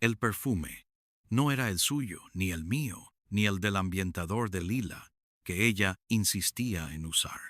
El perfume no era el suyo, ni el mío, ni el del ambientador de Lila, que ella insistía en usar.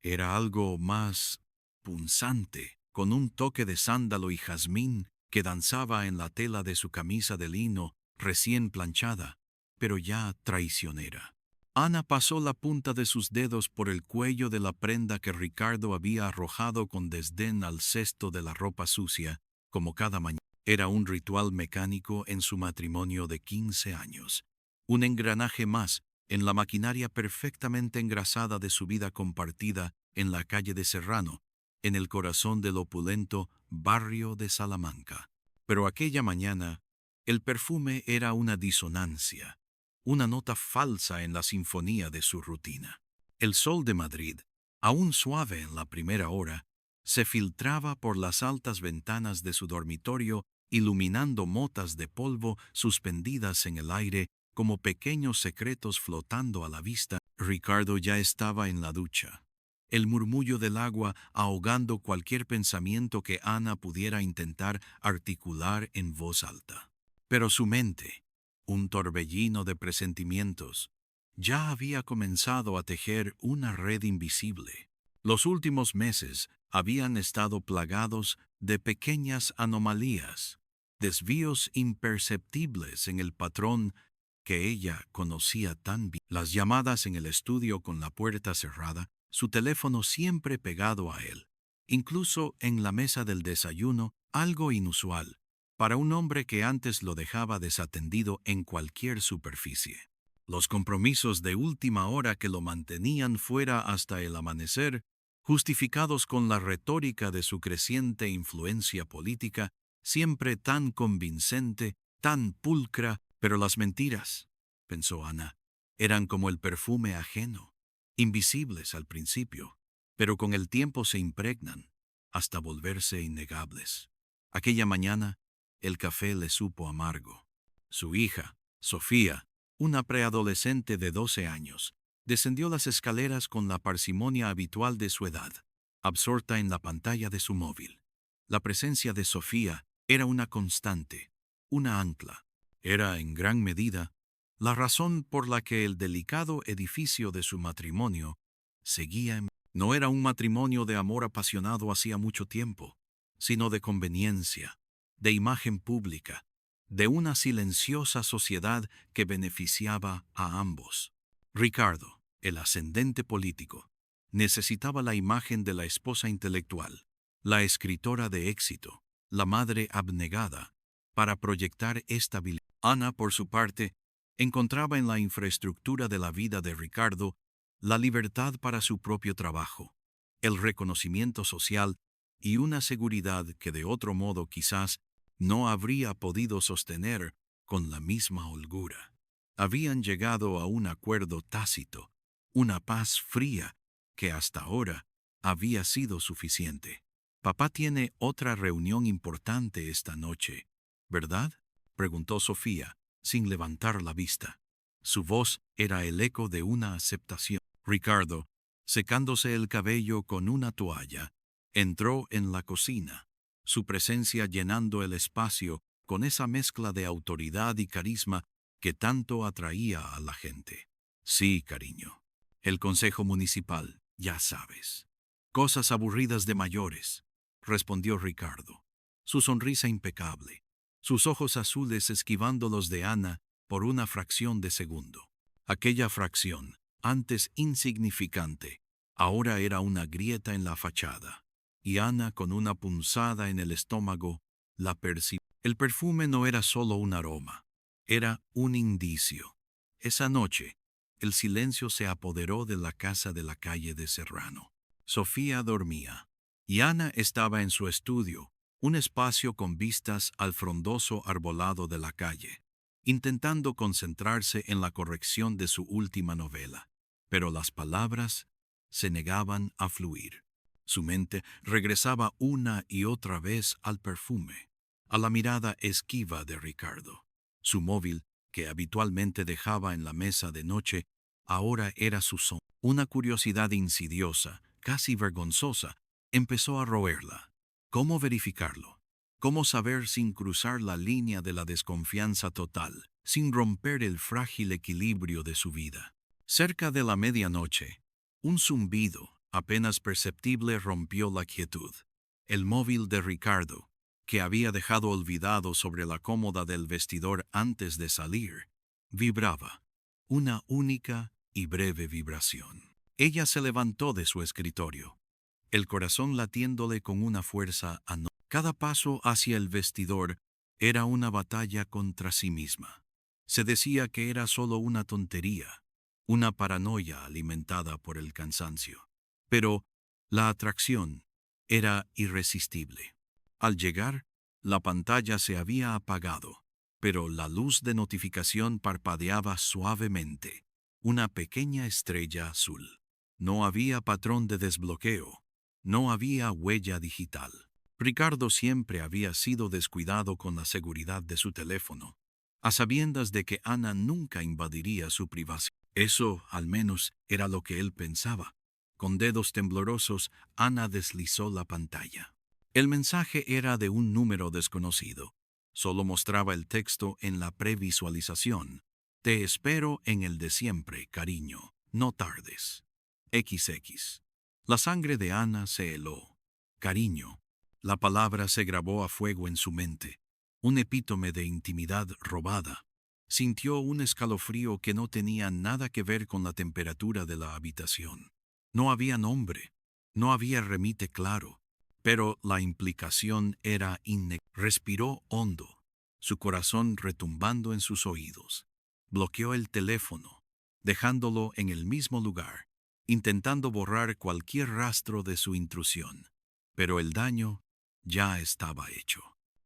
Era algo más punzante, con un toque de sándalo y jazmín que danzaba en la tela de su camisa de lino recién planchada, pero ya traicionera. Ana pasó la punta de sus dedos por el cuello de la prenda que Ricardo había arrojado con desdén al cesto de la ropa sucia, como cada mañana. Era un ritual mecánico en su matrimonio de 15 años, un engranaje más en la maquinaria perfectamente engrasada de su vida compartida en la calle de Serrano, en el corazón del opulento barrio de Salamanca. Pero aquella mañana, el perfume era una disonancia, una nota falsa en la sinfonía de su rutina. El sol de Madrid, aún suave en la primera hora, se filtraba por las altas ventanas de su dormitorio, iluminando motas de polvo suspendidas en el aire como pequeños secretos flotando a la vista. Ricardo ya estaba en la ducha, el murmullo del agua ahogando cualquier pensamiento que Ana pudiera intentar articular en voz alta. Pero su mente, un torbellino de presentimientos, ya había comenzado a tejer una red invisible. Los últimos meses habían estado plagados de pequeñas anomalías, desvíos imperceptibles en el patrón que ella conocía tan bien. Las llamadas en el estudio con la puerta cerrada, su teléfono siempre pegado a él, incluso en la mesa del desayuno, algo inusual para un hombre que antes lo dejaba desatendido en cualquier superficie. Los compromisos de última hora que lo mantenían fuera hasta el amanecer, justificados con la retórica de su creciente influencia política, siempre tan convincente, tan pulcra, pero las mentiras, pensó Ana, eran como el perfume ajeno, invisibles al principio, pero con el tiempo se impregnan, hasta volverse innegables. Aquella mañana, el café le supo amargo. Su hija, Sofía, una preadolescente de 12 años, descendió las escaleras con la parsimonia habitual de su edad, absorta en la pantalla de su móvil. La presencia de Sofía era una constante, una ancla. Era, en gran medida, la razón por la que el delicado edificio de su matrimonio seguía en... No era un matrimonio de amor apasionado hacía mucho tiempo, sino de conveniencia, de imagen pública, de una silenciosa sociedad que beneficiaba a ambos. Ricardo, el ascendente político, necesitaba la imagen de la esposa intelectual, la escritora de éxito, la madre abnegada, para proyectar estabilidad. Ana, por su parte, encontraba en la infraestructura de la vida de Ricardo la libertad para su propio trabajo, el reconocimiento social y una seguridad que de otro modo quizás no habría podido sostener con la misma holgura. Habían llegado a un acuerdo tácito, una paz fría que hasta ahora había sido suficiente. Papá tiene otra reunión importante esta noche, ¿verdad?, preguntó Sofía, sin levantar la vista. Su voz era el eco de una aceptación. Ricardo, secándose el cabello con una toalla, entró en la cocina, su presencia llenando el espacio con esa mezcla de autoridad y carisma que tanto atraía a la gente. Sí, cariño. El Consejo Municipal, ya sabes. Cosas aburridas de mayores, respondió Ricardo, su sonrisa impecable, sus ojos azules esquivando los de Ana por una fracción de segundo. Aquella fracción, antes insignificante, ahora era una grieta en la fachada, y Ana, con una punzada en el estómago, la percibió. El perfume no era solo un aroma, era un indicio. Esa noche, el silencio se apoderó de la casa de la calle de Serrano. Sofía dormía, y Ana estaba en su estudio, un espacio con vistas al frondoso arbolado de la calle, intentando concentrarse en la corrección de su última novela. Pero las palabras se negaban a fluir. Su mente regresaba una y otra vez al perfume, a la mirada esquiva de Ricardo. Su móvil, que habitualmente dejaba en la mesa de noche, ahora era su sombra. Una curiosidad insidiosa, casi vergonzosa, empezó a roerla. ¿Cómo verificarlo? ¿Cómo saber sin cruzar la línea de la desconfianza total, sin romper el frágil equilibrio de su vida? Cerca de la medianoche, un zumbido apenas perceptible rompió la quietud. El móvil de Ricardo, que había dejado olvidado sobre la cómoda del vestidor antes de salir, vibraba. Una única y breve vibración. Ella se levantó de su escritorio, el corazón latiéndole con una fuerza anónima. Cada paso hacia el vestidor era una batalla contra sí misma. Se decía que era solo una tontería, una paranoia alimentada por el cansancio. Pero la atracción era irresistible. Al llegar, la pantalla se había apagado, pero la luz de notificación parpadeaba suavemente, una pequeña estrella azul. No había patrón de desbloqueo, no había huella digital. Ricardo siempre había sido descuidado con la seguridad de su teléfono, a sabiendas de que Ana nunca invadiría su privacidad. Eso, al menos, era lo que él pensaba. Con dedos temblorosos, Ana deslizó la pantalla. El mensaje era de un número desconocido. Solo mostraba el texto en la previsualización. Te espero en el de siempre, cariño. No tardes. XX. La sangre de Ana se heló. Cariño. La palabra se grabó a fuego en su mente. Un epítome de intimidad robada. Sintió un escalofrío que no tenía nada que ver con la temperatura de la habitación. No había nombre. No había remite claro. Pero la implicación era Respiró hondo, su corazón retumbando en sus oídos. Bloqueó el teléfono, dejándolo en el mismo lugar, intentando borrar cualquier rastro de su intrusión. Pero el daño ya estaba hecho.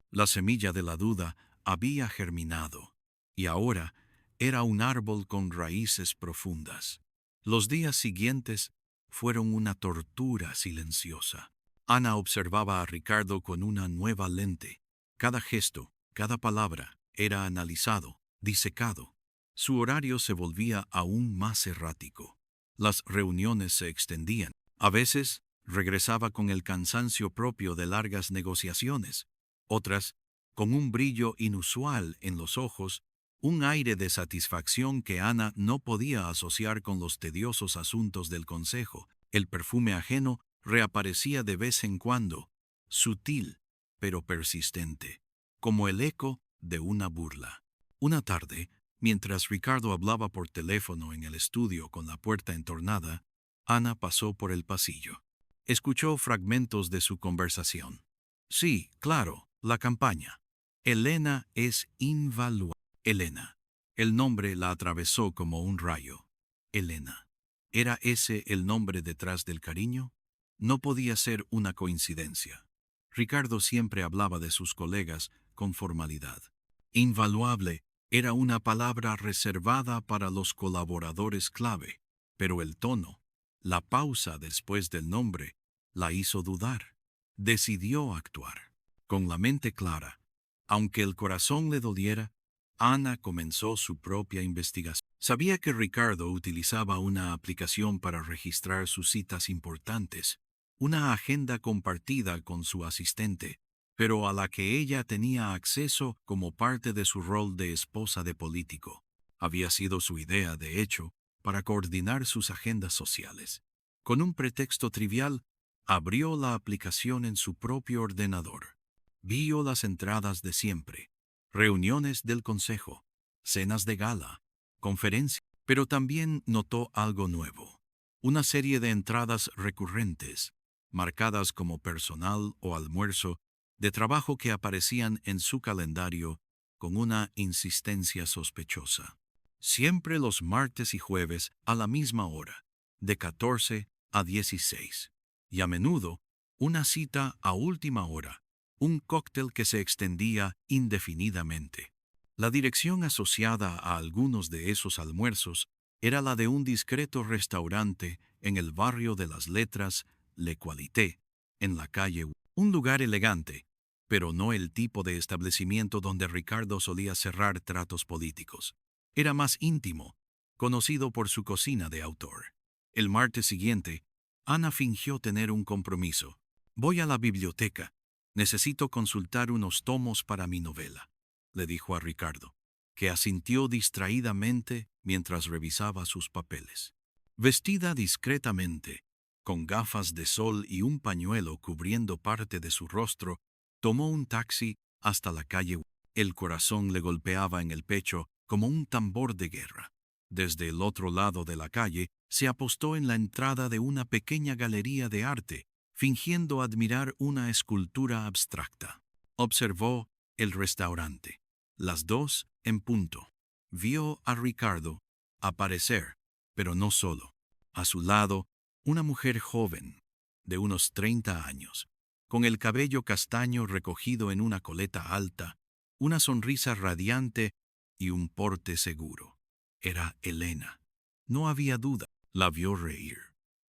La semilla de la duda había germinado, y ahora era un árbol con raíces profundas. Los días siguientes fueron una tortura silenciosa. Ana observaba a Ricardo con una nueva lente. Cada gesto, cada palabra, era analizado, disecado. Su horario se volvía aún más errático. Las reuniones se extendían. A veces, regresaba con el cansancio propio de largas negociaciones. Otras, con un brillo inusual en los ojos, un aire de satisfacción que Ana no podía asociar con los tediosos asuntos del consejo. El perfume ajeno reaparecía de vez en cuando, sutil pero persistente, como el eco de una burla. Una tarde, mientras Ricardo hablaba por teléfono en el estudio con la puerta entornada, Ana pasó por el pasillo. Escuchó fragmentos de su conversación. Sí, claro, la campaña. Elena es invaluable. Elena. El nombre la atravesó como un rayo. Elena. ¿Era ese el nombre detrás del cariño? No podía ser una coincidencia. Ricardo siempre hablaba de sus colegas con formalidad. Invaluable era una palabra reservada para los colaboradores clave, pero el tono, la pausa después del nombre, la hizo dudar. Decidió actuar. Con la mente clara, aunque el corazón le doliera, Ana comenzó su propia investigación. Sabía que Ricardo utilizaba una aplicación para registrar sus citas importantes, una agenda compartida con su asistente, pero a la que ella tenía acceso como parte de su rol de esposa de político. Había sido su idea, de hecho, para coordinar sus agendas sociales. Con un pretexto trivial, abrió la aplicación en su propio ordenador. Vio las entradas de siempre, reuniones del consejo, cenas de gala, conferencias, pero también notó algo nuevo. Una serie de entradas recurrentes, marcadas como personal o almuerzo, de trabajo que aparecían en su calendario con una insistencia sospechosa. Siempre los martes y jueves a la misma hora, de 14 a 16. Y a menudo, una cita a última hora, un cóctel que se extendía indefinidamente. La dirección asociada a algunos de esos almuerzos era la de un discreto restaurante en el barrio de las Letras, Le Qualité, en la calle. Un lugar elegante, pero no el tipo de establecimiento donde Ricardo solía cerrar tratos políticos. Era más íntimo, conocido por su cocina de autor. El martes siguiente, Ana fingió tener un compromiso. Voy a la biblioteca. Necesito consultar unos tomos para mi novela, le dijo a Ricardo, que asintió distraídamente mientras revisaba sus papeles. Vestida discretamente, con gafas de sol y un pañuelo cubriendo parte de su rostro, tomó un taxi hasta la calle. El corazón le golpeaba en el pecho como un tambor de guerra. Desde el otro lado de la calle, se apostó en la entrada de una pequeña galería de arte, fingiendo admirar una escultura abstracta. Observó el restaurante. Las 2 en punto. Vio a Ricardo aparecer, pero no solo. A su lado, una mujer joven, de unos 30 años, con el cabello castaño recogido en una coleta alta, una sonrisa radiante y un porte seguro. Era Elena. No había duda. La vio reír,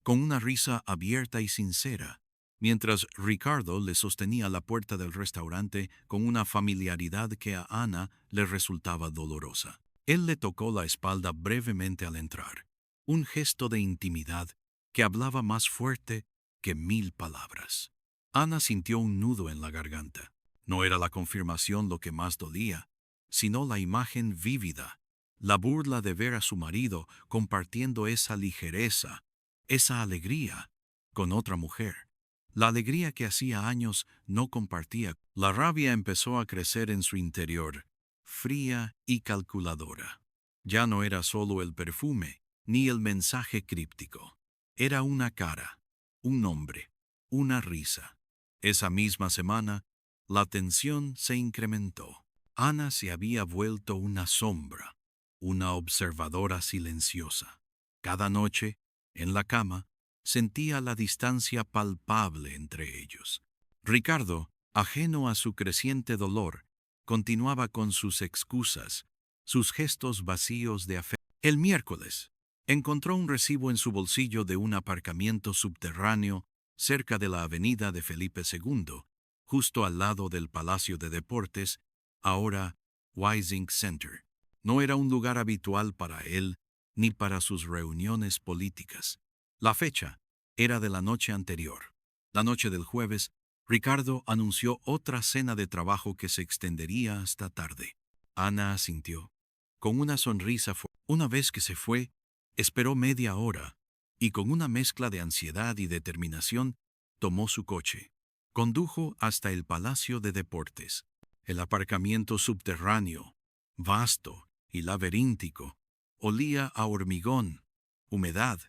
con una risa abierta y sincera, mientras Ricardo le sostenía la puerta del restaurante con una familiaridad que a Ana le resultaba dolorosa. Él le tocó la espalda brevemente al entrar, un gesto de intimidad que hablaba más fuerte que 1000 palabras. Ana sintió un nudo en la garganta. No era la confirmación lo que más dolía, sino la imagen vívida, la burla de ver a su marido compartiendo esa ligereza, esa alegría, con otra mujer. La alegría que hacía años no compartía. La rabia empezó a crecer en su interior, fría y calculadora. Ya no era solo el perfume, ni el mensaje críptico. Era una cara, un nombre, una risa. Esa misma semana, la tensión se incrementó. Ana se había vuelto una sombra, una observadora silenciosa. Cada noche, en la cama, sentía la distancia palpable entre ellos. Ricardo, ajeno a su creciente dolor, continuaba con sus excusas, sus gestos vacíos de afecto. El miércoles, encontró un recibo en su bolsillo de un aparcamiento subterráneo cerca de la avenida de Felipe II, justo al lado del Palacio de Deportes, ahora Wising Center. No era un lugar habitual para él ni para sus reuniones políticas. La fecha era de la noche anterior. La noche del jueves, Ricardo anunció otra cena de trabajo que se extendería hasta tarde. Ana asintió, con una sonrisa. Una vez que se fue, esperó media hora y con una mezcla de ansiedad y determinación, tomó su coche. Condujo hasta el Palacio de Deportes. El aparcamiento subterráneo, vasto y laberíntico, olía a hormigón, humedad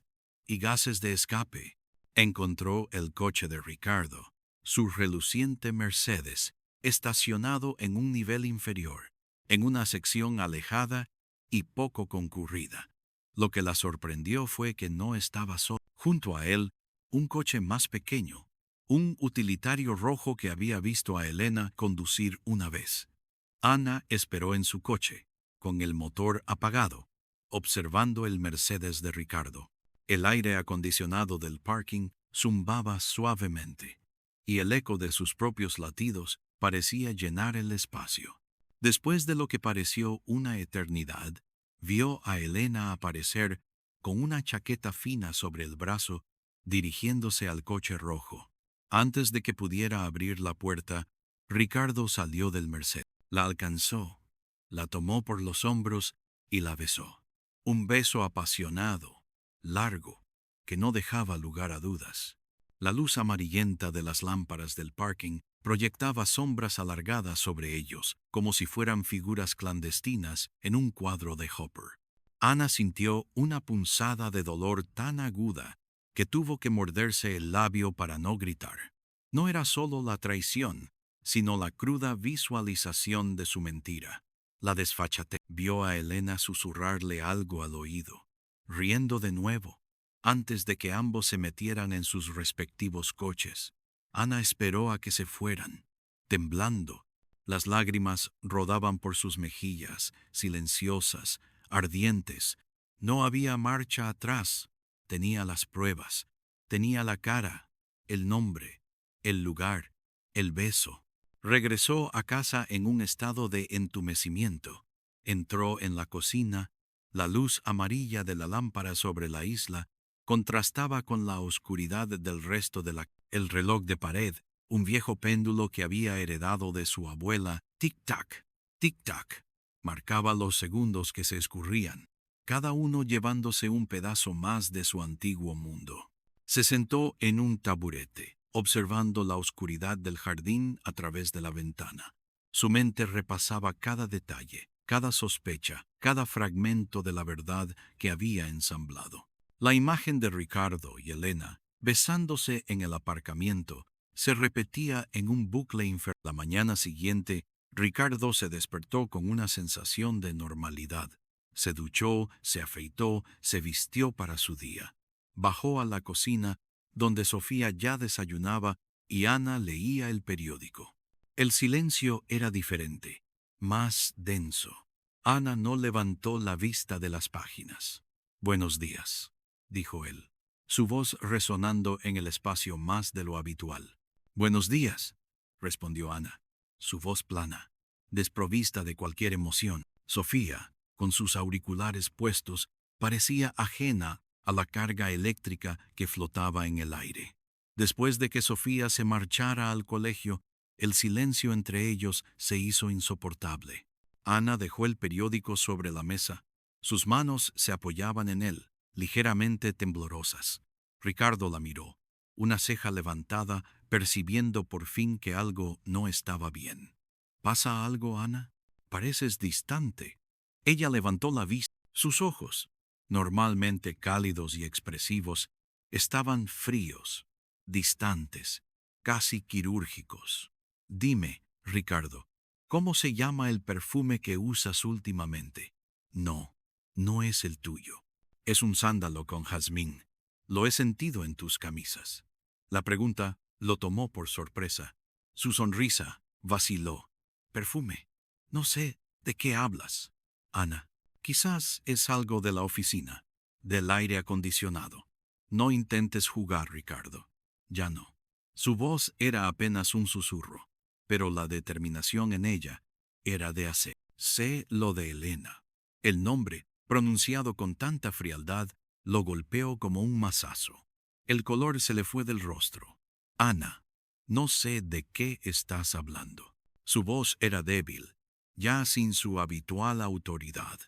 y gases de escape. Encontró el coche de Ricardo, su reluciente Mercedes, estacionado en un nivel inferior, en una sección alejada y poco concurrida. Lo que la sorprendió fue que no estaba solo. Junto a él, un coche más pequeño, un utilitario rojo que había visto a Elena conducir una vez. Ana esperó en su coche, con el motor apagado, observando el Mercedes de Ricardo. El aire acondicionado del parking zumbaba suavemente, y el eco de sus propios latidos parecía llenar el espacio. Después de lo que pareció una eternidad, vio a Elena aparecer con una chaqueta fina sobre el brazo, dirigiéndose al coche rojo. Antes de que pudiera abrir la puerta, Ricardo salió del Mercedes. La alcanzó, la tomó por los hombros y la besó. Un beso apasionado, largo, que no dejaba lugar a dudas. La luz amarillenta de las lámparas del parking proyectaba sombras alargadas sobre ellos, como si fueran figuras clandestinas en un cuadro de Hopper. Ana sintió una punzada de dolor tan aguda que tuvo que morderse el labio para no gritar. No era solo la traición, sino la cruda visualización de su mentira. La desfachatez. Vio a Elena susurrarle algo al oído, riendo de nuevo, antes de que ambos se metieran en sus respectivos coches. Ana esperó a que se fueran, temblando. Las lágrimas rodaban por sus mejillas, silenciosas, ardientes. No había marcha atrás. Tenía las pruebas, tenía la cara, el nombre, el lugar, el beso. Regresó a casa en un estado de entumecimiento. Entró en la cocina. La luz amarilla de la lámpara sobre la isla contrastaba con la oscuridad del resto de el reloj de pared, Un viejo péndulo que había heredado de su abuela, tic-tac, tic-tac, marcaba los segundos que se escurrían, cada uno llevándose un pedazo más de su antiguo mundo. Se sentó en un taburete, observando la oscuridad del jardín a través de la ventana. Su mente repasaba cada detalle, cada sospecha, cada fragmento de la verdad que había ensamblado. La imagen de Ricardo y Elena, besándose en el aparcamiento, se repetía en un bucle infernal. La mañana siguiente, Ricardo se despertó con una sensación de normalidad. Se duchó, se afeitó, se vistió para su día. Bajó a la cocina, donde Sofía ya desayunaba y Ana leía el periódico. El silencio era diferente, más denso. Ana no levantó la vista de las páginas. «Buenos días», dijo él, su voz resonando en el espacio más de lo habitual. «Buenos días», respondió Ana, su voz plana, desprovista de cualquier emoción. Sofía, con sus auriculares puestos, parecía ajena a la carga eléctrica que flotaba en el aire. Después de que Sofía se marchara al colegio, el silencio entre ellos se hizo insoportable. Ana dejó el periódico sobre la mesa. Sus manos se apoyaban en él, ligeramente temblorosas. Ricardo la miró, una ceja levantada, percibiendo por fin que algo no estaba bien. «¿Pasa algo, Ana? Pareces distante». Ella levantó la vista. Sus ojos, normalmente cálidos y expresivos, estaban fríos, distantes, casi quirúrgicos. «Dime, Ricardo, ¿cómo se llama el perfume que usas últimamente?» «No, no es el tuyo. Es un sándalo con jazmín. Lo he sentido en tus camisas». La pregunta lo tomó por sorpresa. Su sonrisa vaciló. «¿Perfume? No sé de qué hablas». «Ana, quizás es algo de la oficina, del aire acondicionado. No intentes jugar, Ricardo. Ya no». Su voz era apenas un susurro, pero la determinación en ella era de hacer. «Sé lo de Elena». El nombre, pronunciado con tanta frialdad, lo golpeó como un mazazo. El color se le fue del rostro. «Ana, no sé de qué estás hablando». Su voz era débil, ya sin su habitual autoridad.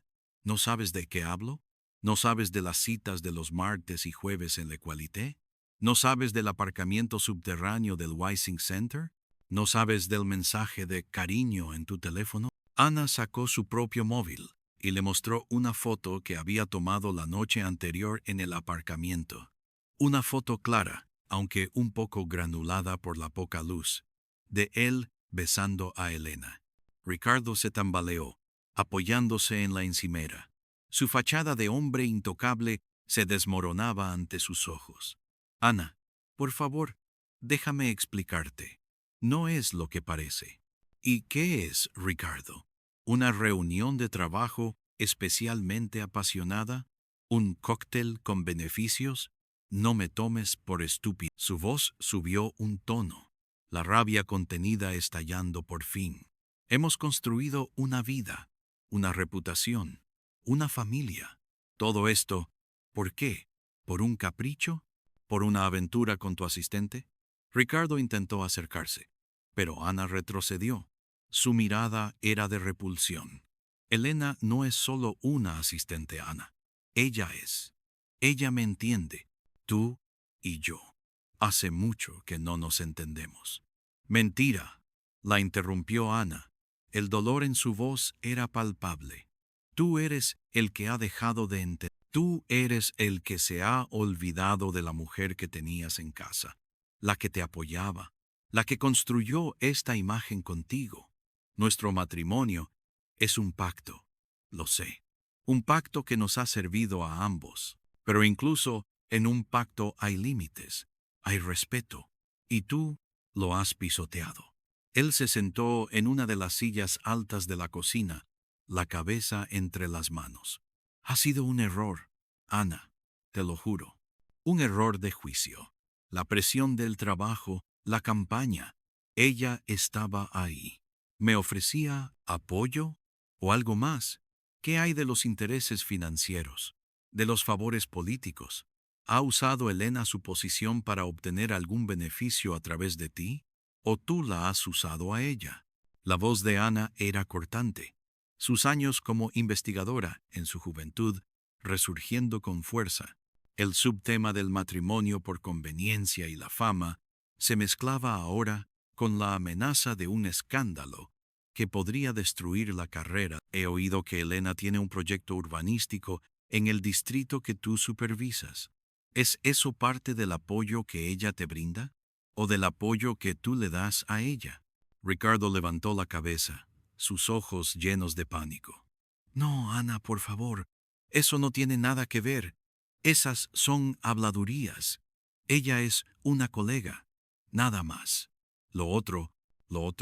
«¿No sabes de qué hablo? ¿No sabes de las citas de los martes y jueves en l'Equalité? ¿No sabes del aparcamiento subterráneo del Wissing Center? ¿No sabes del mensaje de cariño en tu teléfono?» Ana sacó su propio móvil y le mostró una foto que había tomado la noche anterior en el aparcamiento. Una foto clara, aunque un poco granulada por la poca luz, de él besando a Elena. Ricardo se tambaleó, apoyándose en la encimera. Su fachada de hombre intocable se desmoronaba ante sus ojos. «Ana, por favor, déjame explicarte. No es lo que parece». «¿Y qué es, Ricardo? ¿Una reunión de trabajo especialmente apasionada? ¿Un cóctel con beneficios? No me tomes por estúpido». Su voz subió un tono, la rabia contenida estallando por fin. «Hemos construido una vida, una reputación, una familia. Todo esto, ¿por qué? ¿Por un capricho? ¿Por una aventura con tu asistente?» Ricardo intentó acercarse, pero Ana retrocedió. Su mirada era de repulsión. «Elena no es solo una asistente, Ana. Ella es. Ella me entiende. Tú y yo. Hace mucho que no nos entendemos». «Mentira», la interrumpió Ana. El dolor en su voz era palpable. «Tú eres el que ha dejado de entender. Tú eres el que se ha olvidado de la mujer que tenías en casa, la que te apoyaba, la que construyó esta imagen contigo. Nuestro matrimonio es un pacto, lo sé, un pacto que nos ha servido a ambos, pero incluso en un pacto hay límites, hay respeto, y tú lo has pisoteado». Él se sentó en una de las sillas altas de la cocina, la cabeza entre las manos. «Ha sido un error, Ana, te lo juro. Un error de juicio. La presión del trabajo, la campaña. Ella estaba ahí. Me ofrecía apoyo o algo más. ¿Qué hay de los intereses financieros? ¿De los favores políticos? ¿Ha usado Elena su posición para obtener algún beneficio a través de ti? ¿O tú la has usado a ella? La voz de Ana era cortante. Sus años como investigadora en su juventud resurgiendo con fuerza. El subtema del matrimonio por conveniencia y la fama se mezclaba ahora con la amenaza de un escándalo que podría destruir la carrera. He oído que Elena tiene un proyecto urbanístico en el distrito que tú supervisas. ¿Es eso parte del apoyo que ella te brinda? ¿O del apoyo que tú le das a ella? Ricardo levantó la cabeza, sus ojos llenos de pánico. No, Ana, por favor, eso no tiene nada que ver. Esas son habladurías. Ella es una colega, nada más. Lo otro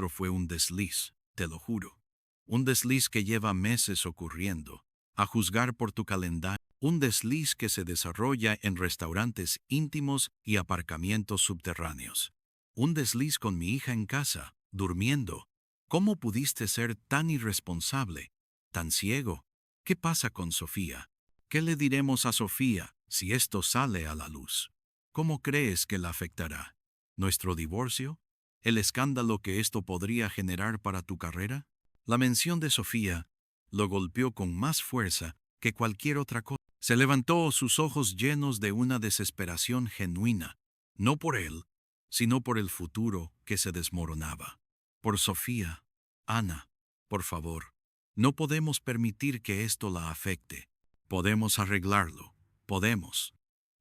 fue un desliz, te lo juro. Un desliz que lleva meses ocurriendo, a juzgar por tu calendario. Un desliz que se desarrolla en restaurantes íntimos y aparcamientos subterráneos. Un desliz con mi hija en casa, durmiendo. ¿Cómo pudiste ser tan irresponsable, tan ciego? ¿Qué pasa con Sofía? ¿Qué le diremos a Sofía si esto sale a la luz? ¿Cómo crees que la afectará? ¿Nuestro divorcio? ¿El escándalo que esto podría generar para tu carrera? La mención de Sofía lo golpeó con más fuerza que cualquier otra cosa. Se levantó, sus ojos llenos de una desesperación genuina, no por él, sino por el futuro que se desmoronaba. Por Sofía, Ana, por favor, no podemos permitir que esto la afecte. Podemos arreglarlo, podemos.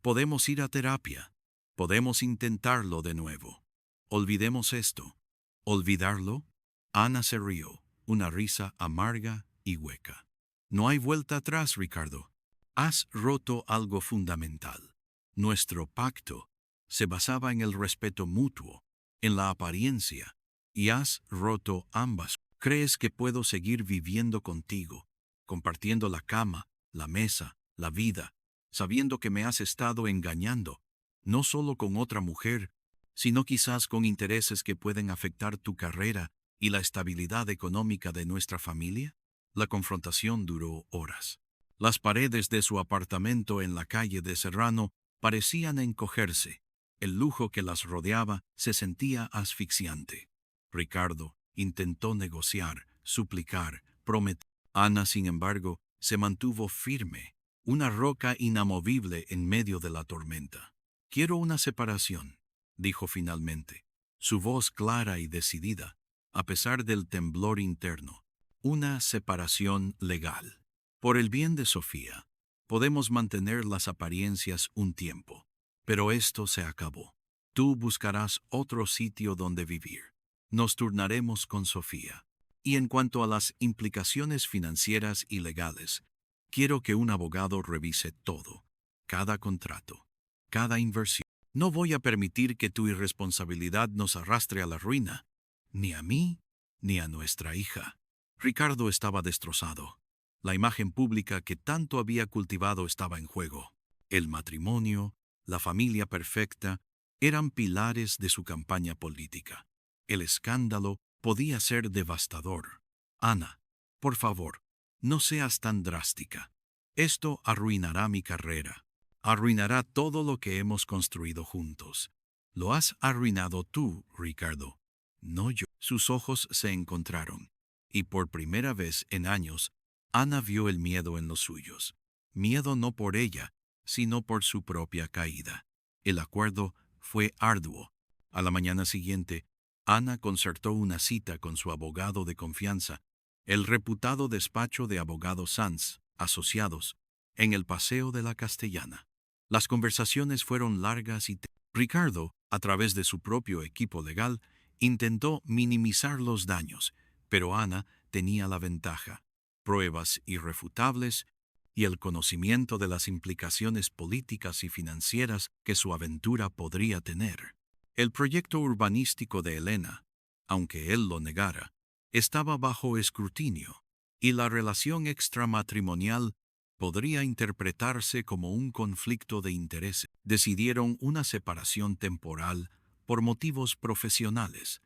Podemos ir a terapia, podemos intentarlo de nuevo. Olvidemos esto. ¿Olvidarlo? Ana se rió, una risa amarga y hueca. No hay vuelta atrás, Ricardo. Has roto algo fundamental. Nuestro pacto se basaba en el respeto mutuo, en la apariencia, y has roto ambas. ¿Crees que puedo seguir viviendo contigo, compartiendo la cama, la mesa, la vida, sabiendo que me has estado engañando, no solo con otra mujer, sino quizás con intereses que pueden afectar tu carrera y la estabilidad económica de nuestra familia? La confrontación duró horas. Las paredes de su apartamento en la calle de Serrano parecían encogerse. El lujo que las rodeaba se sentía asfixiante. Ricardo intentó negociar, suplicar, prometer. Ana, sin embargo, se mantuvo firme, una roca inamovible en medio de la tormenta. Quiero una separación, dijo finalmente, su voz clara y decidida, a pesar del temblor interno. Una separación legal. Por el bien de Sofía, podemos mantener las apariencias un tiempo, pero esto se acabó. Tú buscarás otro sitio donde vivir. Nos turnaremos con Sofía. Y en cuanto a las implicaciones financieras y legales, quiero que un abogado revise todo, cada contrato, cada inversión. No voy a permitir que tu irresponsabilidad nos arrastre a la ruina, ni a mí, ni a nuestra hija. Ricardo estaba destrozado. La imagen pública que tanto había cultivado estaba en juego. El matrimonio, la familia perfecta, eran pilares de su campaña política. El escándalo podía ser devastador. Ana, por favor, no seas tan drástica. Esto arruinará mi carrera. Arruinará todo lo que hemos construido juntos. Lo has arruinado tú, Ricardo, no yo. Sus ojos se encontraron, y por primera vez en años, Ana vio el miedo en los suyos. Miedo no por ella, sino por su propia caída. El acuerdo fue arduo. A la mañana siguiente, Ana concertó una cita con su abogado de confianza, el reputado despacho de abogados Sanz, asociados, en el Paseo de la Castellana. Las conversaciones fueron largas y Ricardo, a través de su propio equipo legal, intentó minimizar los daños, pero Ana tenía la ventaja: pruebas irrefutables y el conocimiento de las implicaciones políticas y financieras que su aventura podría tener. El proyecto urbanístico de Elena, aunque él lo negara, estaba bajo escrutinio, y la relación extramatrimonial podría interpretarse como un conflicto de intereses. Decidieron una separación temporal por motivos profesionales,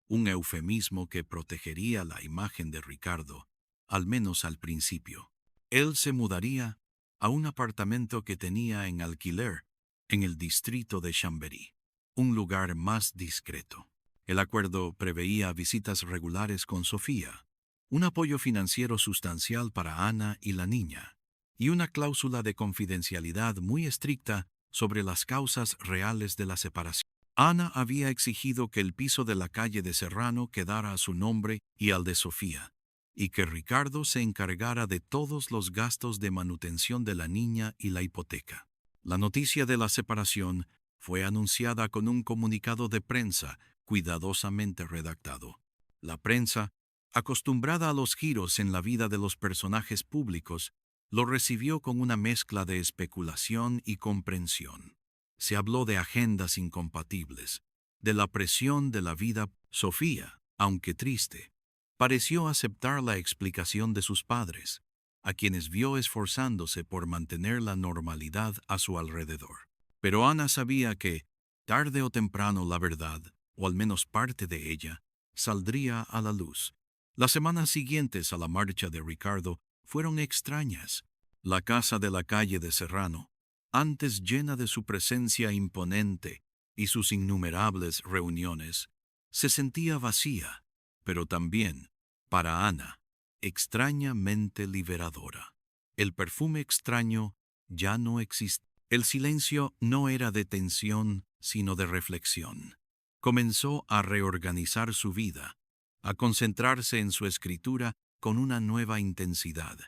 un eufemismo que protegería la imagen de Ricardo, al menos al principio. Él se mudaría a un apartamento que tenía en alquiler en el distrito de Chambéry, un lugar más discreto. El acuerdo preveía visitas regulares con Sofía, un apoyo financiero sustancial para Ana y la niña, y una cláusula de confidencialidad muy estricta sobre las causas reales de la separación. Ana había exigido que el piso de la calle de Serrano quedara a su nombre y al de Sofía, y que Ricardo se encargara de todos los gastos de manutención de la niña y la hipoteca. La noticia de la separación fue anunciada con un comunicado de prensa cuidadosamente redactado. La prensa, acostumbrada a los giros en la vida de los personajes públicos, lo recibió con una mezcla de especulación y comprensión. Se habló de agendas incompatibles, de la presión de la vida. Sofía, aunque triste, pareció aceptar la explicación de sus padres, a quienes vio esforzándose por mantener la normalidad a su alrededor. Pero Ana sabía que, tarde o temprano, la verdad, o al menos parte de ella, saldría a la luz. Las semanas siguientes a la marcha de Ricardo fueron extrañas. La casa de la calle de Serrano, antes llena de su presencia imponente y sus innumerables reuniones, se sentía vacía, pero también, para Ana, extrañamente liberadora. El perfume extraño ya no existía. El silencio no era de tensión, sino de reflexión. Comenzó a reorganizar su vida, a concentrarse en su escritura con una nueva intensidad,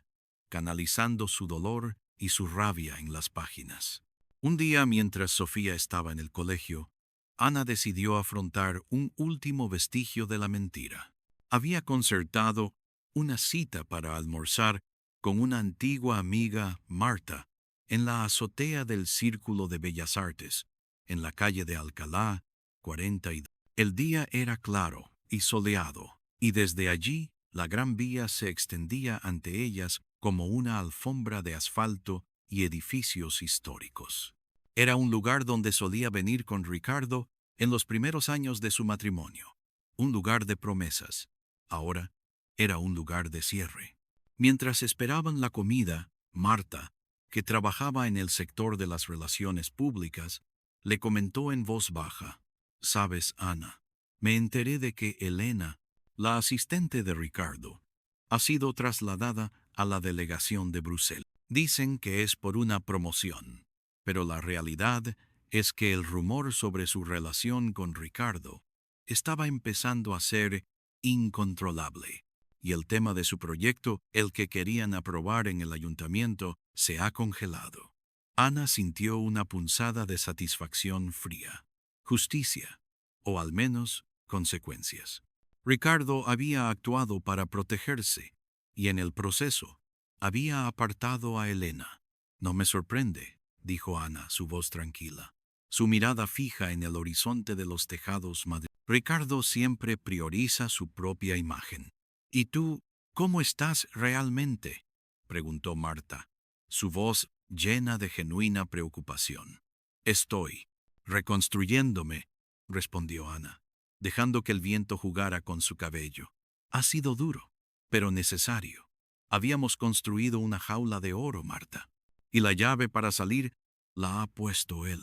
canalizando su dolor y su rabia en las páginas. Un día, mientras Sofía estaba en el colegio, Ana decidió afrontar un último vestigio de la mentira. Había concertado una cita para almorzar con una antigua amiga, Marta, en la azotea del Círculo de Bellas Artes, en la calle de Alcalá, 42. El día era claro y soleado, y desde allí la Gran Vía se extendía ante ellas como una alfombra de asfalto y edificios históricos. Era un lugar donde solía venir con Ricardo en los primeros años de su matrimonio, un lugar de promesas. Ahora era un lugar de cierre. Mientras esperaban la comida, Marta, que trabajaba en el sector de las relaciones públicas, le comentó en voz baja: «Sabes, Ana, me enteré de que Elena, la asistente de Ricardo, ha sido trasladada a la delegación de Bruselas. Dicen que es por una promoción, pero la realidad es que el rumor sobre su relación con Ricardo estaba empezando a ser incontrolable, y el tema de su proyecto, el que querían aprobar en el ayuntamiento, se ha congelado». Ana sintió una punzada de satisfacción fría. Justicia, o al menos consecuencias. Ricardo había actuado para protegerse, y en el proceso había apartado a Elena. «No me sorprende», dijo Ana, su voz tranquila, su mirada fija en el horizonte de los tejados madrileños. «Ricardo siempre prioriza su propia imagen». «¿Y tú, cómo estás realmente?», preguntó Marta, su voz llena de genuina preocupación. «Estoy reconstruyéndome», respondió Ana, dejando que el viento jugara con su cabello. «Ha sido duro, pero necesario. Habíamos construido una jaula de oro, Marta, y la llave para salir la ha puesto él,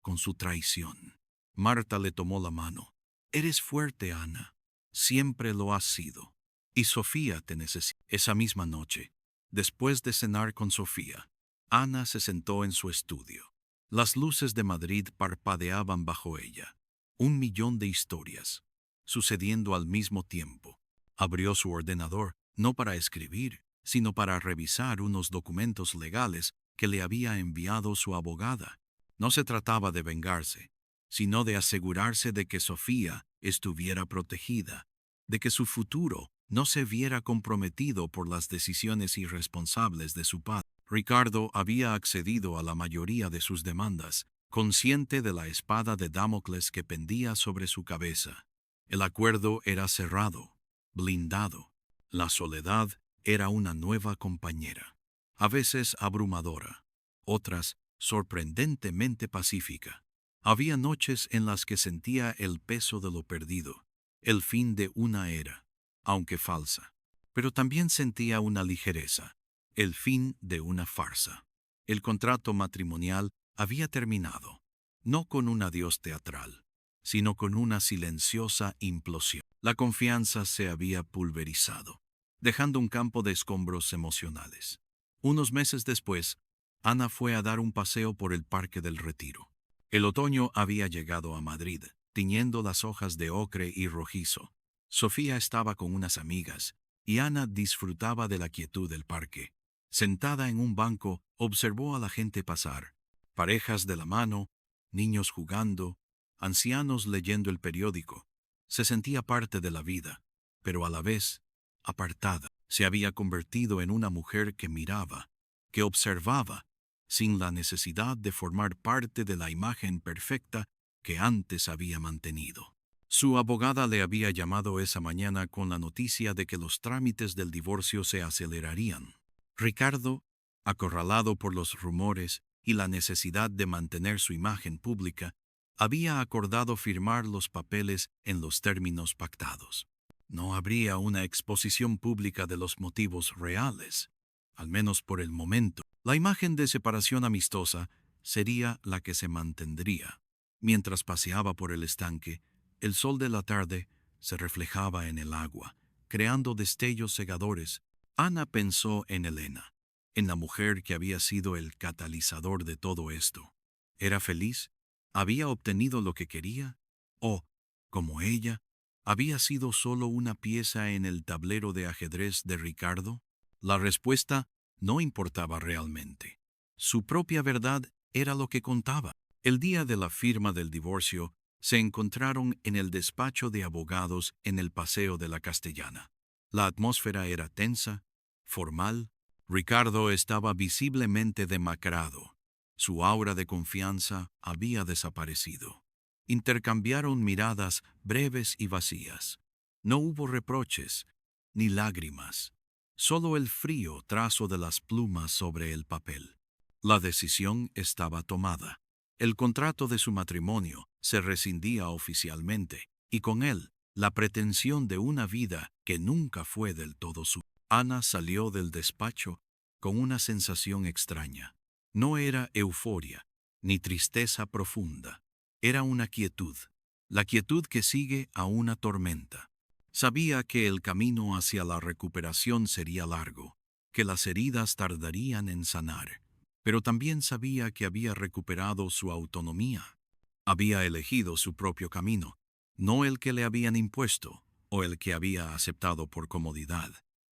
con su traición». Marta le tomó la mano. «Eres fuerte, Ana. Siempre lo has sido. Y Sofía te necesita». Esa misma noche, después de cenar con Sofía, Ana se sentó en su estudio. Las luces de Madrid parpadeaban bajo ella. 1.000.000 de historias, sucediendo al mismo tiempo. Abrió su ordenador, no para escribir, sino para revisar unos documentos legales que le había enviado su abogada. No se trataba de vengarse, sino de asegurarse de que Sofía estuviera protegida, de que su futuro no se viera comprometido por las decisiones irresponsables de su padre. Ricardo había accedido a la mayoría de sus demandas, consciente de la espada de Damocles que pendía sobre su cabeza. El acuerdo era cerrado, blindado. La soledad era una nueva compañera, a veces abrumadora, otras sorprendentemente pacífica. Había noches en las que sentía el peso de lo perdido, el fin de una era, aunque falsa. Pero también sentía una ligereza, el fin de una farsa. El contrato matrimonial había terminado, no con un adiós teatral, sino con una silenciosa implosión. La confianza se había pulverizado, dejando un campo de escombros emocionales. Unos meses después, Ana fue a dar un paseo por el Parque del Retiro. El otoño había llegado a Madrid, tiñendo las hojas de ocre y rojizo. Sofía estaba con unas amigas, y Ana disfrutaba de la quietud del parque. Sentada en un banco, observó a la gente pasar, parejas de la mano, niños jugando, ancianos leyendo el periódico. Se sentía parte de la vida, pero a la vez apartada. Se había convertido en una mujer que miraba, que observaba, sin la necesidad de formar parte de la imagen perfecta que antes había mantenido. Su abogada le había llamado esa mañana con la noticia de que los trámites del divorcio se acelerarían. Ricardo, acorralado por los rumores y la necesidad de mantener su imagen pública, había acordado firmar los papeles en los términos pactados. No habría una exposición pública de los motivos reales, al menos por el momento. La imagen de separación amistosa sería la que se mantendría. Mientras paseaba por el estanque, el sol de la tarde se reflejaba en el agua, creando destellos cegadores. Ana pensó en Elena, en la mujer que había sido el catalizador de todo esto. ¿Era feliz? ¿Había obtenido lo que quería? ¿O, como ella, había sido solo una pieza en el tablero de ajedrez de Ricardo? La respuesta no importaba realmente. Su propia verdad era lo que contaba. El día de la firma del divorcio, se encontraron en el despacho de abogados en el Paseo de la Castellana. La atmósfera era tensa, formal. Ricardo estaba visiblemente demacrado. Su aura de confianza había desaparecido. Intercambiaron miradas breves y vacías. No hubo reproches, ni lágrimas, solo el frío trazo de las plumas sobre el papel. La decisión estaba tomada. El contrato de su matrimonio se rescindía oficialmente, y con él, la pretensión de una vida que nunca fue del todo suya. Ana salió del despacho con una sensación extraña. No era euforia, ni tristeza profunda. Era una quietud, la quietud que sigue a una tormenta. Sabía que el camino hacia la recuperación sería largo, que las heridas tardarían en sanar, pero también sabía que había recuperado su autonomía. Había elegido su propio camino, no el que le habían impuesto o el que había aceptado por comodidad.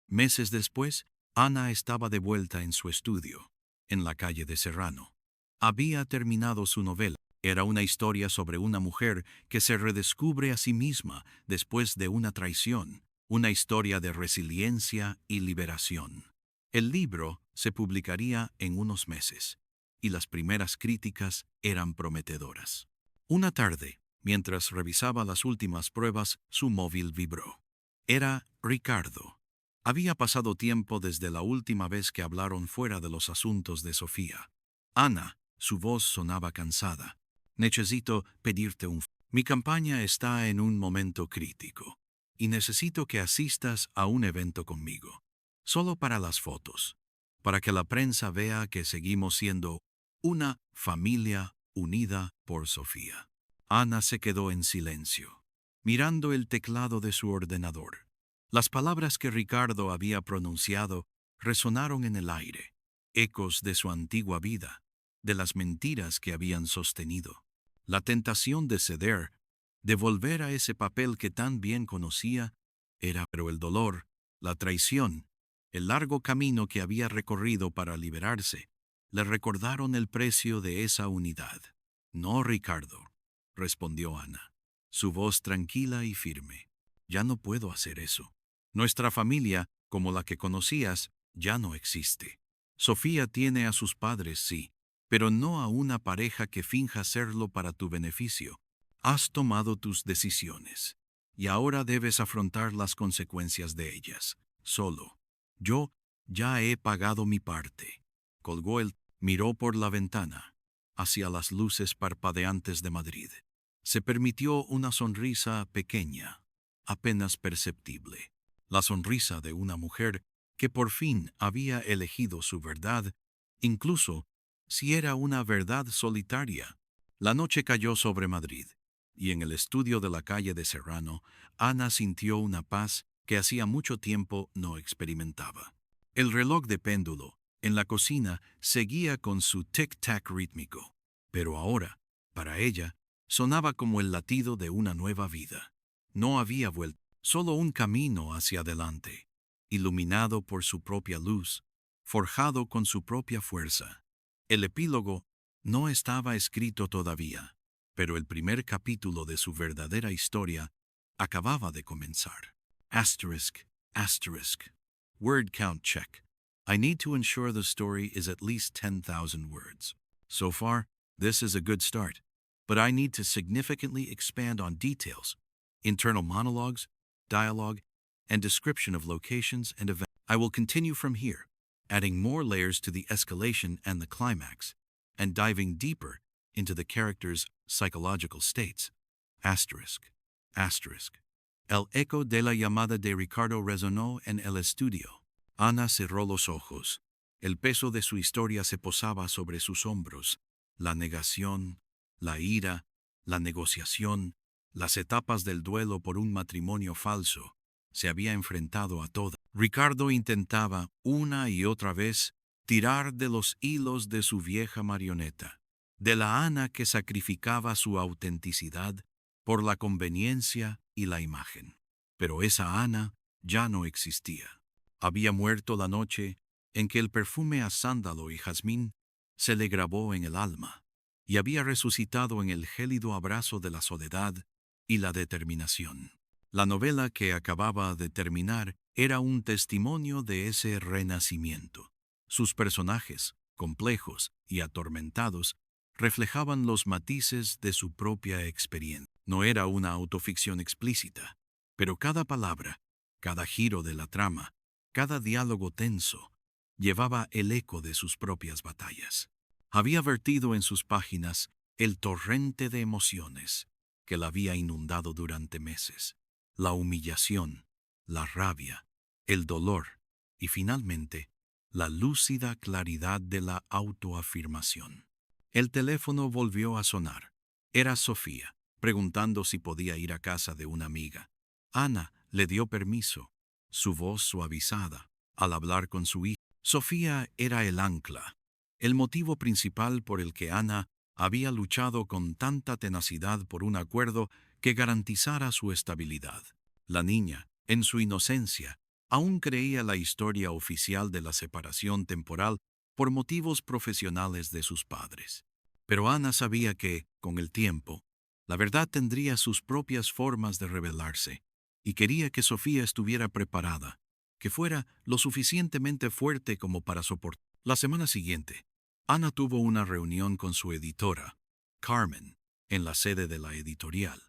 Meses después, Ana estaba de vuelta en su estudio, en la calle de Serrano. Había terminado su novela. Era una historia sobre una mujer que se redescubre a sí misma después de una traición, una historia de resiliencia y liberación. El libro se publicaría en unos meses, y las primeras críticas eran prometedoras. Una tarde, mientras revisaba las últimas pruebas, su móvil vibró. Era Ricardo. Había pasado tiempo desde la última vez que hablaron fuera de los asuntos de Sofía. Ana, su voz sonaba cansada. Necesito pedirte Mi campaña está en un momento crítico, y necesito que asistas a un evento conmigo. Solo para las fotos, para que la prensa vea que seguimos siendo una familia unida por Sofía. Ana se quedó en silencio, mirando el teclado de su ordenador. Las palabras que Ricardo había pronunciado resonaron en el aire, ecos de su antigua vida, de las mentiras que habían sostenido. La tentación de ceder, de volver a ese papel que tan bien conocía, pero el dolor, la traición, el largo camino que había recorrido para liberarse, le recordaron el precio de esa unidad. No, Ricardo, respondió Ana, su voz tranquila y firme. Ya no puedo hacer eso. Nuestra familia, como la que conocías, ya no existe. Sofía tiene a sus padres, sí, pero no a una pareja que finja serlo para tu beneficio. Has tomado tus decisiones, y ahora debes afrontar las consecuencias de ellas, solo. Yo ya he pagado mi parte. Colgó miró por la ventana, hacia las luces parpadeantes de Madrid. Se permitió una sonrisa pequeña, apenas perceptible. La sonrisa de una mujer que por fin había elegido su verdad, incluso si era una verdad solitaria. La noche cayó sobre Madrid, y en el estudio de la calle de Serrano, Ana sintió una paz que hacía mucho tiempo no experimentaba. El reloj de péndulo en la cocina seguía con su tic-tac rítmico, pero ahora, para ella, sonaba como el latido de una nueva vida. No había vuelta, solo un camino hacia adelante, iluminado por su propia luz, forjado con su propia fuerza. El epílogo no estaba escrito todavía, pero el primer capítulo de su verdadera historia acababa de comenzar. Asterisk, asterisk. Word count check. I need to ensure the story is at least 10,000 words. So far, this is a good start, but I need to significantly expand on details, internal monologues, dialogue, and description of locations and events. I will continue from here, adding more layers to the escalation and the climax, and diving deeper into the characters' psychological states. Asterisk, asterisk. El eco de la llamada de Ricardo resonó en el estudio. Ana cerró los ojos. El peso de su historia se posaba sobre sus hombros. La negación, la ira, la negociación, las etapas del duelo por un matrimonio falso. Se había enfrentado a todas. Ricardo intentaba, una y otra vez, tirar de los hilos de su vieja marioneta, de la Ana que sacrificaba su autenticidad por la conveniencia y la imagen. Pero esa Ana ya no existía. Había muerto la noche en que el perfume a sándalo y jazmín se le grabó en el alma, y había resucitado en el gélido abrazo de la soledad y la determinación. La novela que acababa de terminar era un testimonio de ese renacimiento. Sus personajes, complejos y atormentados, reflejaban los matices de su propia experiencia. No era una autoficción explícita, pero cada palabra, cada giro de la trama, cada diálogo tenso, llevaba el eco de sus propias batallas. Había vertido en sus páginas el torrente de emociones que la había inundado durante meses. La humillación, la rabia, el dolor y finalmente la lúcida claridad de la autoafirmación. El teléfono volvió a sonar. Era Sofía, preguntando si podía ir a casa de una amiga. Ana le dio permiso, su voz suavizada, al hablar con su hija. Sofía era el ancla, el motivo principal por el que Ana había luchado con tanta tenacidad por un acuerdo que garantizara su estabilidad. La niña, en su inocencia, aún creía la historia oficial de la separación temporal por motivos profesionales de sus padres. Pero Ana sabía que, con el tiempo, la verdad tendría sus propias formas de revelarse, y quería que Sofía estuviera preparada, que fuera lo suficientemente fuerte como para soportar. La semana siguiente, Ana tuvo una reunión con su editora, Carmen, en la sede de la editorial,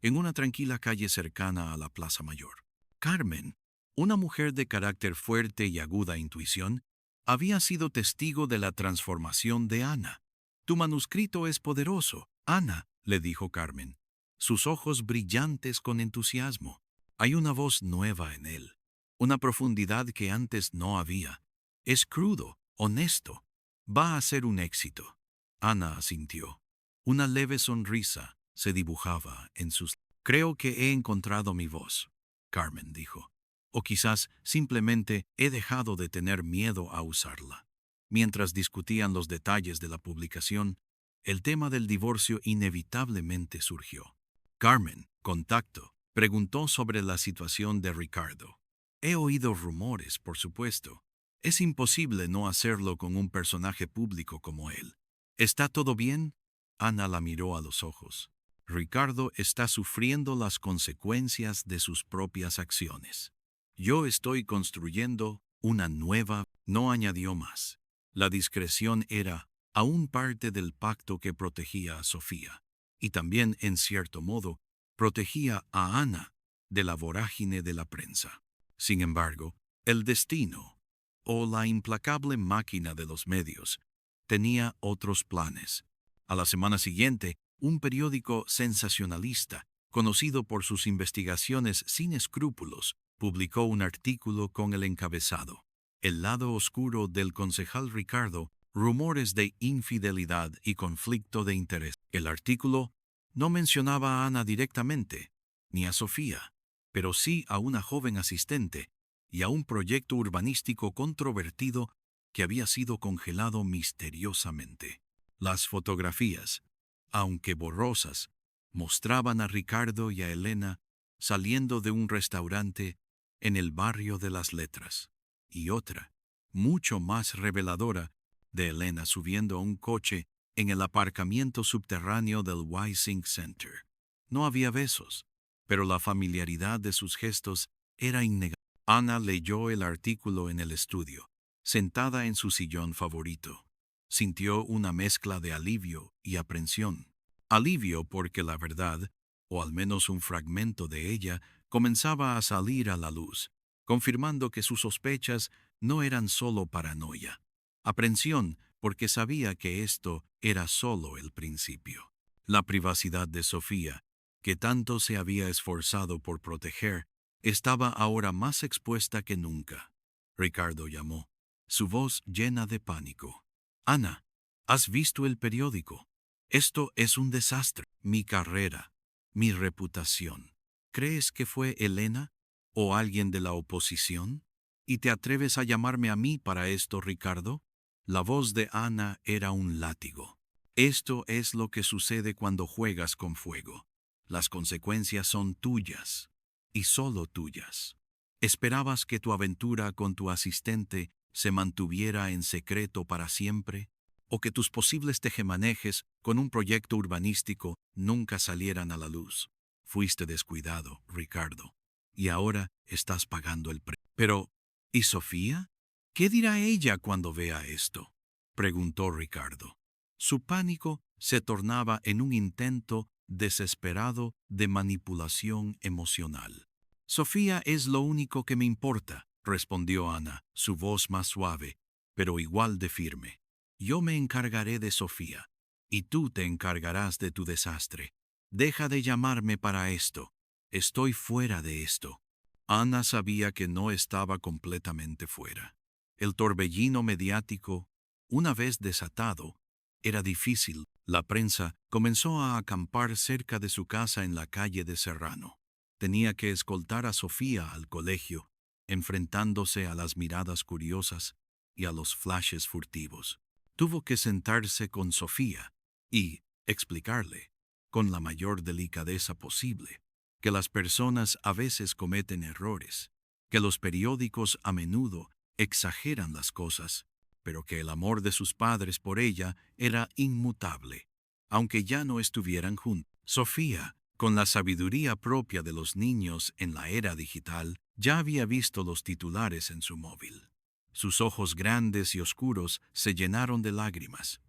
en una tranquila calle cercana a la Plaza Mayor. Carmen, una mujer de carácter fuerte y aguda intuición, había sido testigo de la transformación de Ana. «Tu manuscrito es poderoso, Ana», le dijo Carmen, sus ojos brillantes con entusiasmo. «Hay una voz nueva en él, una profundidad que antes no había. Es crudo, honesto. Va a ser un éxito». Ana asintió. Una leve sonrisa se dibujaba en sus... «Creo que he encontrado mi voz», Carmen dijo. «O quizás simplemente he dejado de tener miedo a usarla». Mientras discutían los detalles de la publicación, el tema del divorcio inevitablemente surgió. Carmen, con tacto, preguntó sobre la situación de Ricardo. «He oído rumores, por supuesto. Es imposible no hacerlo con un personaje público como él. ¿Está todo bien?». Ana la miró a los ojos. «Ricardo está sufriendo las consecuencias de sus propias acciones. Yo estoy construyendo una nueva», no añadió más. La discreción era aún parte del pacto que protegía a Sofía, y también, en cierto modo, protegía a Ana de la vorágine de la prensa. Sin embargo, el destino, o la implacable máquina de los medios, tenía otros planes. A la semana siguiente, un periódico sensacionalista, conocido por sus investigaciones sin escrúpulos, publicó un artículo con el encabezado: «El lado oscuro del concejal Ricardo, rumores de infidelidad y conflicto de interés». El artículo No mencionaba a Ana directamente, ni a Sofía, pero sí a una joven asistente y a un proyecto urbanístico controvertido que había sido congelado misteriosamente. Las fotografías, aunque borrosas, mostraban a Ricardo y a Elena saliendo de un restaurante en el barrio de las Letras, y otra, mucho más reveladora, de Elena subiendo a un coche en el aparcamiento subterráneo del Wysing Center. No había besos, pero la familiaridad de sus gestos era innegable. Ana leyó el artículo en el estudio, sentada en su sillón favorito. Sintió una mezcla de alivio y aprensión. Alivio porque la verdad, o al menos un fragmento de ella, comenzaba a salir a la luz, confirmando que sus sospechas no eran solo paranoia. Aprensión porque sabía que esto era solo el principio. La privacidad de Sofía, que tanto se había esforzado por proteger, estaba ahora más expuesta que nunca. Ricardo llamó, su voz llena de pánico. Ana, ¿has visto el periódico? Esto es un desastre. Mi carrera, mi reputación. ¿Crees que fue Elena o alguien de la oposición? ¿Y te atreves a llamarme a mí para esto, Ricardo? La voz de Ana era un látigo. Esto es lo que sucede cuando juegas con fuego. Las consecuencias son tuyas, y solo tuyas. ¿Esperabas que tu aventura con tu asistente se mantuviera en secreto para siempre? ¿O que tus posibles tejemanejes con un proyecto urbanístico nunca salieran a la luz? Fuiste descuidado, Ricardo, y ahora estás pagando el precio. Pero, ¿y Sofía? ¿Qué dirá ella cuando vea esto?, preguntó Ricardo. Su pánico se tornaba en un intento desesperado de manipulación emocional. Sofía es lo único que me importa, respondió Ana, su voz más suave, pero igual de firme. Yo me encargaré de Sofía, y tú te encargarás de tu desastre. Deja de llamarme para esto. Estoy fuera de esto. Ana sabía que no estaba completamente fuera. El torbellino mediático, una vez desatado, era difícil. La prensa comenzó a acampar cerca de su casa en la calle de Serrano. Tenía que escoltar a Sofía al colegio, enfrentándose a las miradas curiosas y a los flashes furtivos. Tuvo que sentarse con Sofía y explicarle, con la mayor delicadeza posible, que las personas a veces cometen errores, que los periódicos a menudo exageran las cosas, pero que el amor de sus padres por ella era inmutable, aunque ya no estuvieran juntos. Sofía, con la sabiduría propia de los niños en la era digital, ya había visto los titulares en su móvil. Sus ojos grandes y oscuros se llenaron de lágrimas.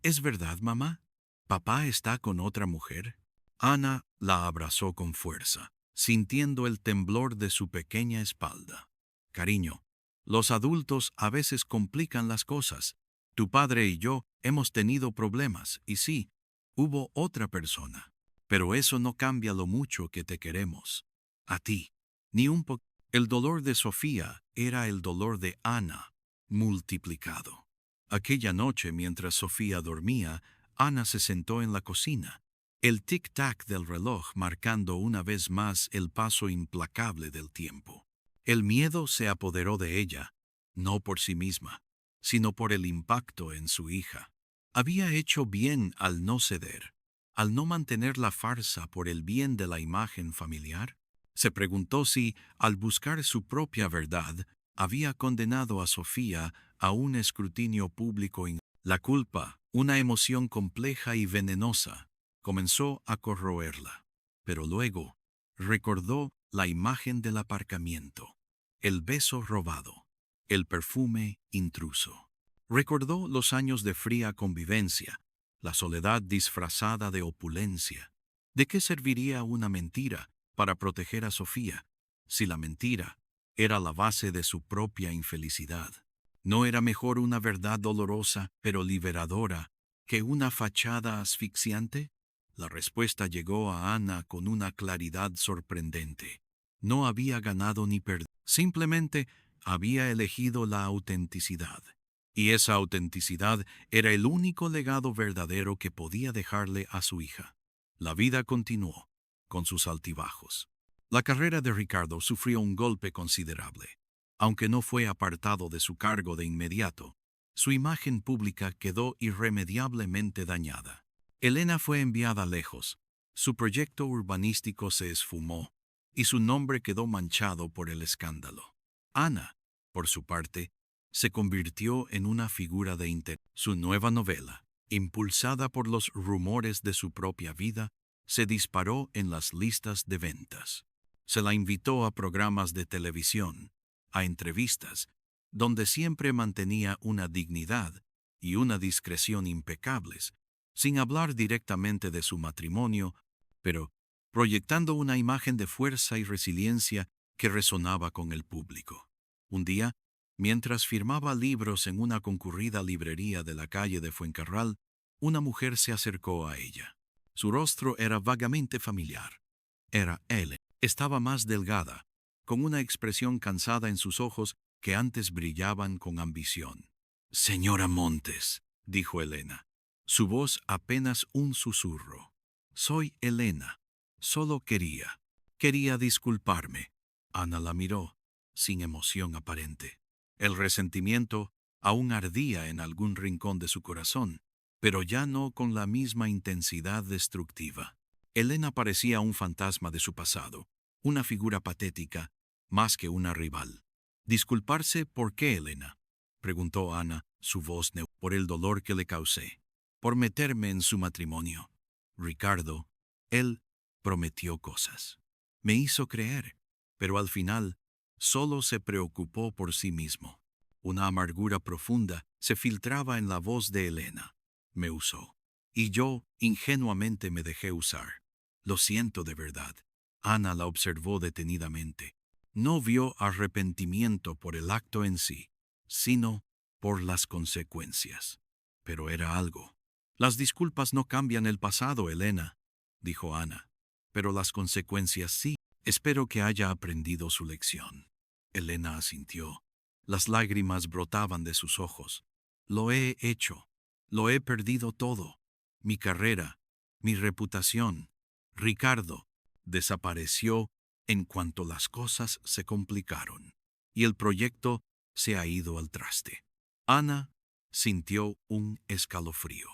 ¿Es verdad, mamá? ¿Papá está con otra mujer? Ana la abrazó con fuerza, sintiendo el temblor de su pequeña espalda. Cariño, los adultos a veces complican las cosas. Tu padre y yo hemos tenido problemas, y sí, hubo otra persona. Pero eso no cambia lo mucho que te queremos. A ti, ni un poco. El dolor de Sofía era el dolor de Ana, multiplicado. Aquella noche, mientras Sofía dormía, Ana se sentó en la cocina, el tic-tac del reloj marcando una vez más el paso implacable del tiempo. El miedo se apoderó de ella, no por sí misma, sino por el impacto en su hija. Había hecho bien al no ceder, al no mantener la farsa por el bien de la imagen familiar. Se preguntó si, al buscar su propia verdad, había condenado a Sofía a un escrutinio público. La culpa, una emoción compleja y venenosa, comenzó a corroerla. Pero luego recordó la imagen del aparcamiento, el beso robado, el perfume intruso. Recordó los años de fría convivencia, la soledad disfrazada de opulencia. ¿De qué serviría una mentira para proteger a Sofía, si la mentira era la base de su propia infelicidad? ¿No era mejor una verdad dolorosa pero liberadora que una fachada asfixiante? La respuesta llegó a Ana con una claridad sorprendente. No había ganado ni perdido, simplemente había elegido la autenticidad. Y esa autenticidad era el único legado verdadero que podía dejarle a su hija. La vida continuó, con sus altibajos. La carrera de Ricardo sufrió un golpe considerable. Aunque no fue apartado de su cargo de inmediato, su imagen pública quedó irremediablemente dañada. Elena fue enviada lejos, su proyecto urbanístico se esfumó, y su nombre quedó manchado por el escándalo. Ana, por su parte, se convirtió en una figura de interés. Su nueva novela, impulsada por los rumores de su propia vida, se disparó en las listas de ventas. Se la invitó a programas de televisión, a entrevistas, donde siempre mantenía una dignidad y una discreción impecables, sin hablar directamente de su matrimonio, pero proyectando una imagen de fuerza y resiliencia que resonaba con el público. Un día, mientras firmaba libros en una concurrida librería de la calle de Fuencarral, una mujer se acercó a ella. Su rostro era vagamente familiar. Era Ellen. Estaba más delgada, con una expresión cansada en sus ojos que antes brillaban con ambición. «Señora Montes», dijo Elena, su voz apenas un susurro. «Soy Elena. Solo quería disculparme». Ana la miró, sin emoción aparente. El resentimiento aún ardía en algún rincón de su corazón, pero ya no con la misma intensidad destructiva. Elena parecía un fantasma de su pasado, una figura patética, más que una rival. «¿Disculparse por qué, Elena?», preguntó Ana, su voz «por el dolor que le causé, por meterme en su matrimonio. Ricardo, él prometió cosas. Me hizo creer, pero al final solo se preocupó por sí mismo». Una amargura profunda se filtraba en la voz de Elena. «Me usó. Y yo ingenuamente me dejé usar. Lo siento de verdad». Ana la observó detenidamente. No vio arrepentimiento por el acto en sí, sino por las consecuencias. Pero era algo. «Las disculpas no cambian el pasado, Elena», dijo Ana, «pero las consecuencias sí. Espero que haya aprendido su lección». Elena asintió. Las lágrimas brotaban de sus ojos. «Lo he hecho. Lo he perdido todo. Mi carrera, mi reputación. Ricardo desapareció en cuanto las cosas se complicaron, y el proyecto se ha ido al traste». Ana sintió un escalofrío.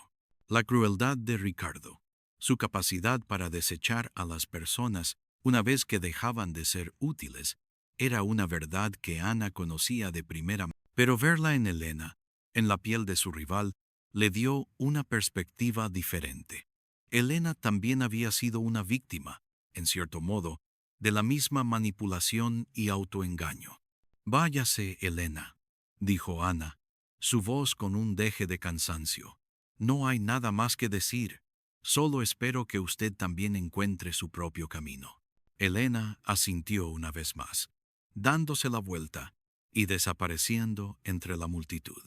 La crueldad de Ricardo, su capacidad para desechar a las personas una vez que dejaban de ser útiles, era una verdad que Ana conocía de primera mano. Pero verla en Elena, en la piel de su rival, le dio una perspectiva diferente. Elena también había sido una víctima, en cierto modo, de la misma manipulación y autoengaño. «Váyase, Elena», dijo Ana, su voz con un deje de cansancio. «No hay nada más que decir. Solo espero que usted también encuentre su propio camino». Elena asintió una vez más, dándose la vuelta y desapareciendo entre la multitud.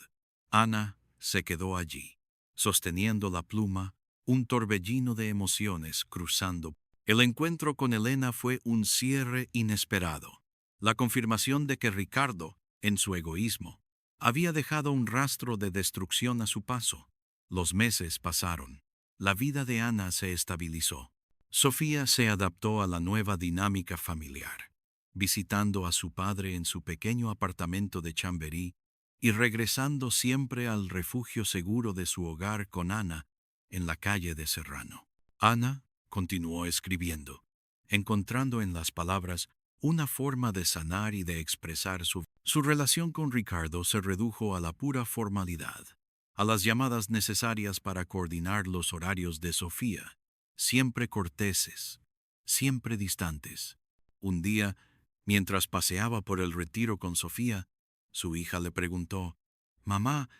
Ana se quedó allí, sosteniendo la pluma, un torbellino de emociones cruzando. El encuentro con Elena fue un cierre inesperado, la confirmación de que Ricardo, en su egoísmo, había dejado un rastro de destrucción a su paso. Los meses pasaron. La vida de Ana se estabilizó. Sofía se adaptó a la nueva dinámica familiar, visitando a su padre en su pequeño apartamento de Chamberí y regresando siempre al refugio seguro de su hogar con Ana en la calle de Serrano. Ana continuó escribiendo, encontrando en las palabras una forma de sanar y de expresar su relación con Ricardo se redujo a la pura formalidad, a las llamadas necesarias para coordinar los horarios de Sofía, siempre corteses, siempre distantes. Un día, mientras paseaba por el retiro con Sofía, su hija le preguntó: «Mamá,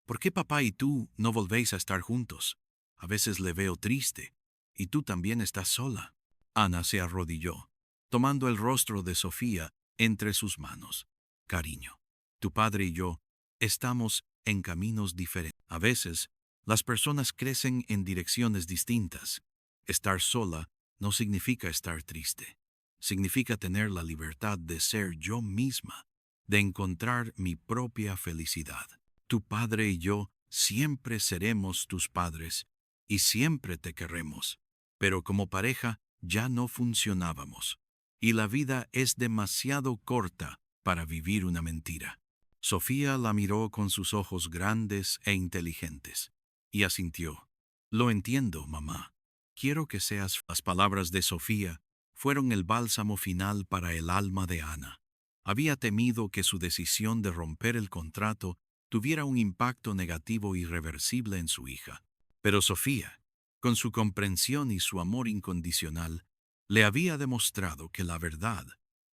¿por qué papá y tú no volvéis a estar juntos? A veces le veo triste, y tú también estás sola». Ana se arrodilló, tomando el rostro de Sofía entre sus manos. «Cariño, tu padre y yo estamos en caminos diferentes. A veces, las personas crecen en direcciones distintas. Estar sola no significa estar triste. Significa tener la libertad de ser yo misma, de encontrar mi propia felicidad. Tu padre y yo siempre seremos tus padres y siempre te querremos. pero como pareja ya no funcionábamos. Y la vida es demasiado corta para vivir una mentira. Sofía la miró con sus ojos grandes e inteligentes, y asintió. Lo entiendo, mamá. Quiero que seas... Las palabras de Sofía fueron el bálsamo final para el alma de Ana. Había temido que su decisión de romper el contrato tuviera un impacto negativo irreversible en su hija. Pero Sofía, con su comprensión y su amor incondicional, le había demostrado que la verdad,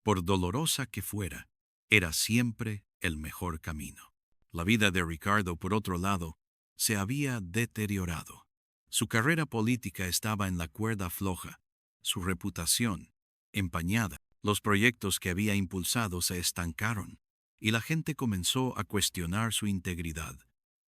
por dolorosa que fuera, era siempre el mejor camino. La vida de Ricardo, por otro lado, se había deteriorado. Su carrera política estaba en la cuerda floja, su reputación empañada. Los proyectos que había impulsado se estancaron, y la gente comenzó a cuestionar su integridad.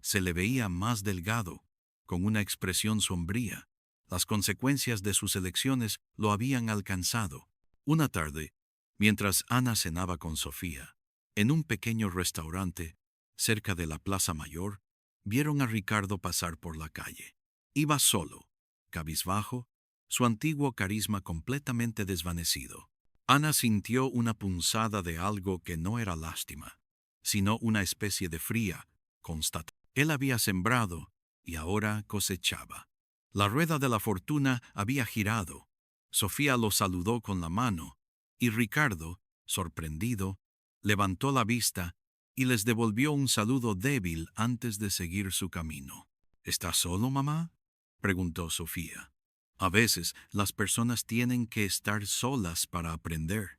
Se le veía más delgado, con una expresión sombría. Las consecuencias de sus elecciones lo habían alcanzado. Una tarde, mientras Ana cenaba con Sofía, en un pequeño restaurante cerca de la Plaza Mayor, vieron a Ricardo pasar por la calle. Iba solo, cabizbajo, su antiguo carisma completamente desvanecido. Ana sintió una punzada de algo que no era lástima, sino una especie de fría, constatación. Él había sembrado y ahora cosechaba. La rueda de la fortuna había girado. Sofía lo saludó con la mano, y Ricardo, sorprendido, levantó la vista y les devolvió un saludo débil antes de seguir su camino. ¿Estás solo, mamá?, preguntó Sofía. A veces las personas tienen que estar solas para aprender,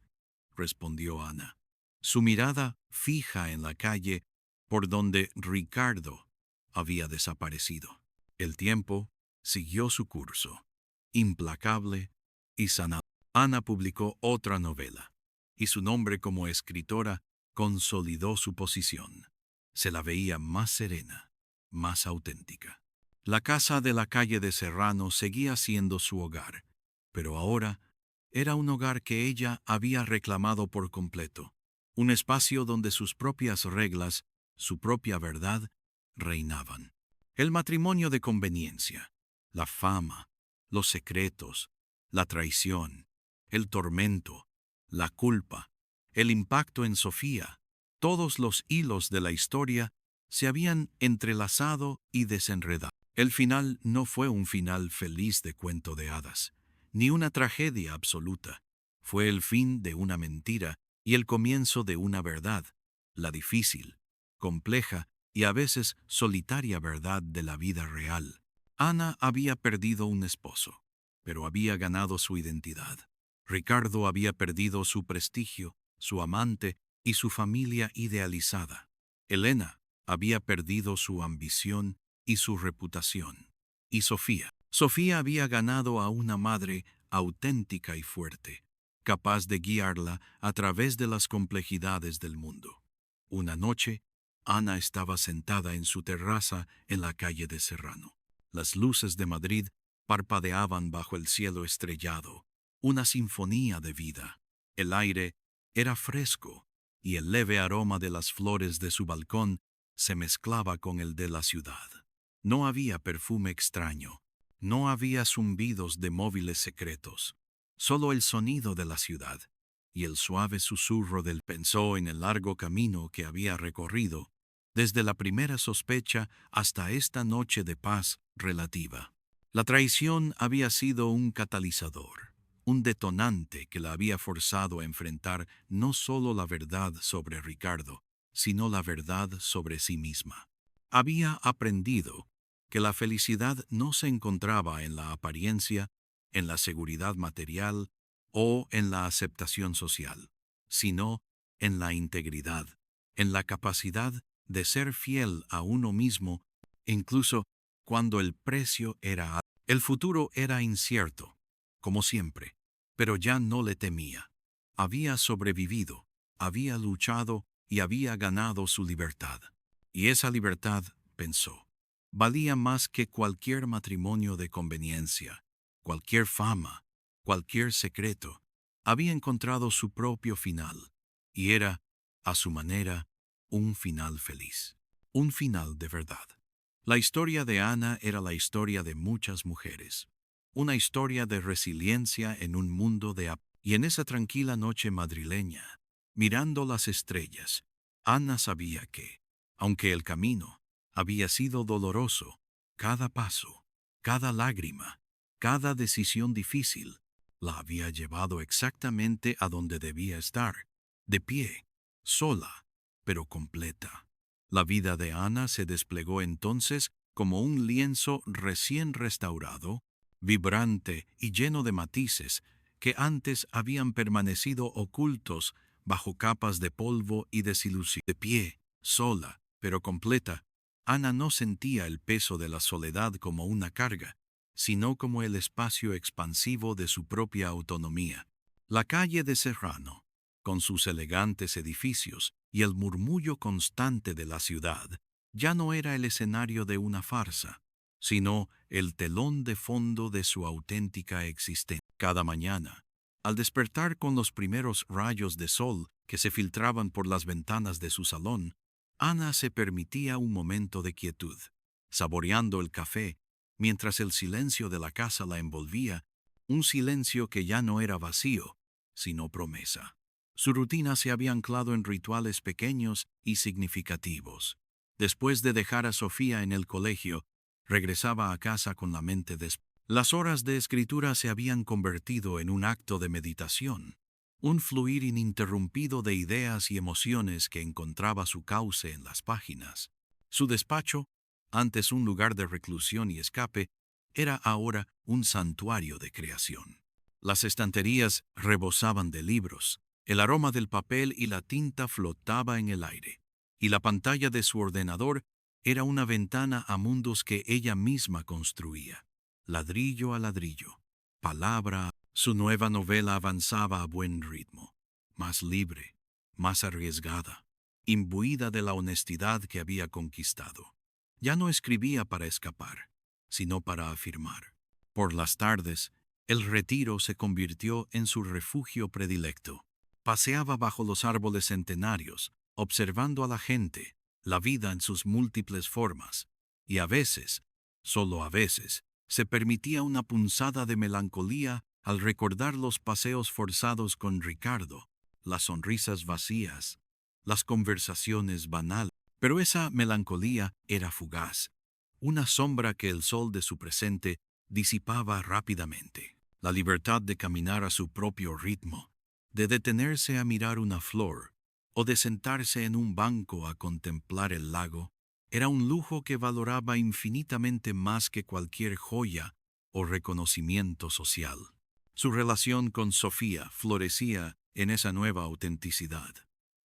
respondió Ana, su mirada fija en la calle por donde Ricardo había desaparecido. El tiempo siguió su curso, implacable y sanador. Ana publicó otra novela, y su nombre como escritora consolidó su posición. Se la veía más serena, más auténtica. La casa de la calle de Serrano seguía siendo su hogar, pero ahora era un hogar que ella había reclamado por completo, un espacio donde sus propias reglas, su propia verdad, reinaban. El matrimonio de conveniencia, la fama, los secretos, la traición, el tormento, la culpa, el impacto en Sofía, todos los hilos de la historia se habían entrelazado y desenredado. El final no fue un final feliz de cuento de hadas, ni una tragedia absoluta. Fue el fin de una mentira y el comienzo de una verdad, la difícil, compleja y a veces solitaria verdad de la vida real. Ana había perdido un esposo, pero había ganado su identidad. Ricardo había perdido su prestigio, su amante y su familia idealizada. Elena había perdido su ambición y su reputación. Y Sofía había ganado a una madre auténtica y fuerte, capaz de guiarla a través de las complejidades del mundo. Una noche, Ana estaba sentada en su terraza en la calle de Serrano. Las luces de Madrid parpadeaban bajo el cielo estrellado, una sinfonía de vida. El aire era fresco y el leve aroma de las flores de su balcón se mezclaba con el de la ciudad. No había perfume extraño, no había zumbidos de móviles secretos, solo el sonido de la ciudad y el suave susurro del... Pensó en el largo camino que había recorrido, desde la primera sospecha hasta esta noche de paz relativa. La traición había sido un catalizador, un detonante que la había forzado a enfrentar no solo la verdad sobre Ricardo, sino la verdad sobre sí misma. Había aprendido que la felicidad no se encontraba en la apariencia, en la seguridad material o en la aceptación social, sino en la integridad, en la capacidad de ser fiel a uno mismo, incluso cuando el precio era alto. El futuro era incierto, como siempre, pero ya no le temía. Había sobrevivido, había luchado y había ganado su libertad. Y esa libertad, pensó, valía más que cualquier matrimonio de conveniencia, cualquier fama, cualquier secreto. Había encontrado su propio final, y era, a su manera, un final feliz, un final de verdad. La historia de Ana era la historia de muchas mujeres, una historia de resiliencia en un mundo de y en esa tranquila noche madrileña, mirando las estrellas, Ana sabía que, aunque el camino había sido doloroso, cada paso, cada lágrima, cada decisión difícil, la había llevado exactamente a donde debía estar, de pie, sola, pero completa. La vida de Ana se desplegó entonces como un lienzo recién restaurado, vibrante y lleno de matices que antes habían permanecido ocultos bajo capas de polvo y desilusión. De pie, sola, pero completa, Ana no sentía el peso de la soledad como una carga, sino como el espacio expansivo de su propia autonomía. La calle de Serrano, con sus elegantes edificios y el murmullo constante de la ciudad, ya no era el escenario de una farsa, sino el telón de fondo de su auténtica existencia. Cada mañana, al despertar con los primeros rayos de sol que se filtraban por las ventanas de su salón, Ana se permitía un momento de quietud, saboreando el café, mientras el silencio de la casa la envolvía, un silencio que ya no era vacío, sino promesa. Su rutina se había anclado en rituales pequeños y significativos. Después de dejar a Sofía en el colegio, regresaba a casa con la mente despejada. Las horas de escritura se habían convertido en un acto de meditación, un fluir ininterrumpido de ideas y emociones que encontraba su cauce en las páginas. Su despacho, antes un lugar de reclusión y escape, era ahora un santuario de creación. Las estanterías rebosaban de libros, el aroma del papel y la tinta flotaba en el aire, y la pantalla de su ordenador era una ventana a mundos que ella misma construía, ladrillo a ladrillo, palabra. Su nueva novela avanzaba a buen ritmo, más libre, más arriesgada, imbuida de la honestidad que había conquistado. Ya no escribía para escapar, sino para afirmar. Por las tardes, el retiro se convirtió en su refugio predilecto. Paseaba bajo los árboles centenarios, observando a la gente, la vida en sus múltiples formas, y a veces, solo a veces, se permitía una punzada de melancolía al recordar los paseos forzados con Ricardo, las sonrisas vacías, las conversaciones banales. Pero esa melancolía era fugaz, una sombra que el sol de su presente disipaba rápidamente. La libertad de caminar a su propio ritmo, de detenerse a mirar una flor o de sentarse en un banco a contemplar el lago, era un lujo que valoraba infinitamente más que cualquier joya o reconocimiento social. Su relación con Sofía florecía en esa nueva autenticidad.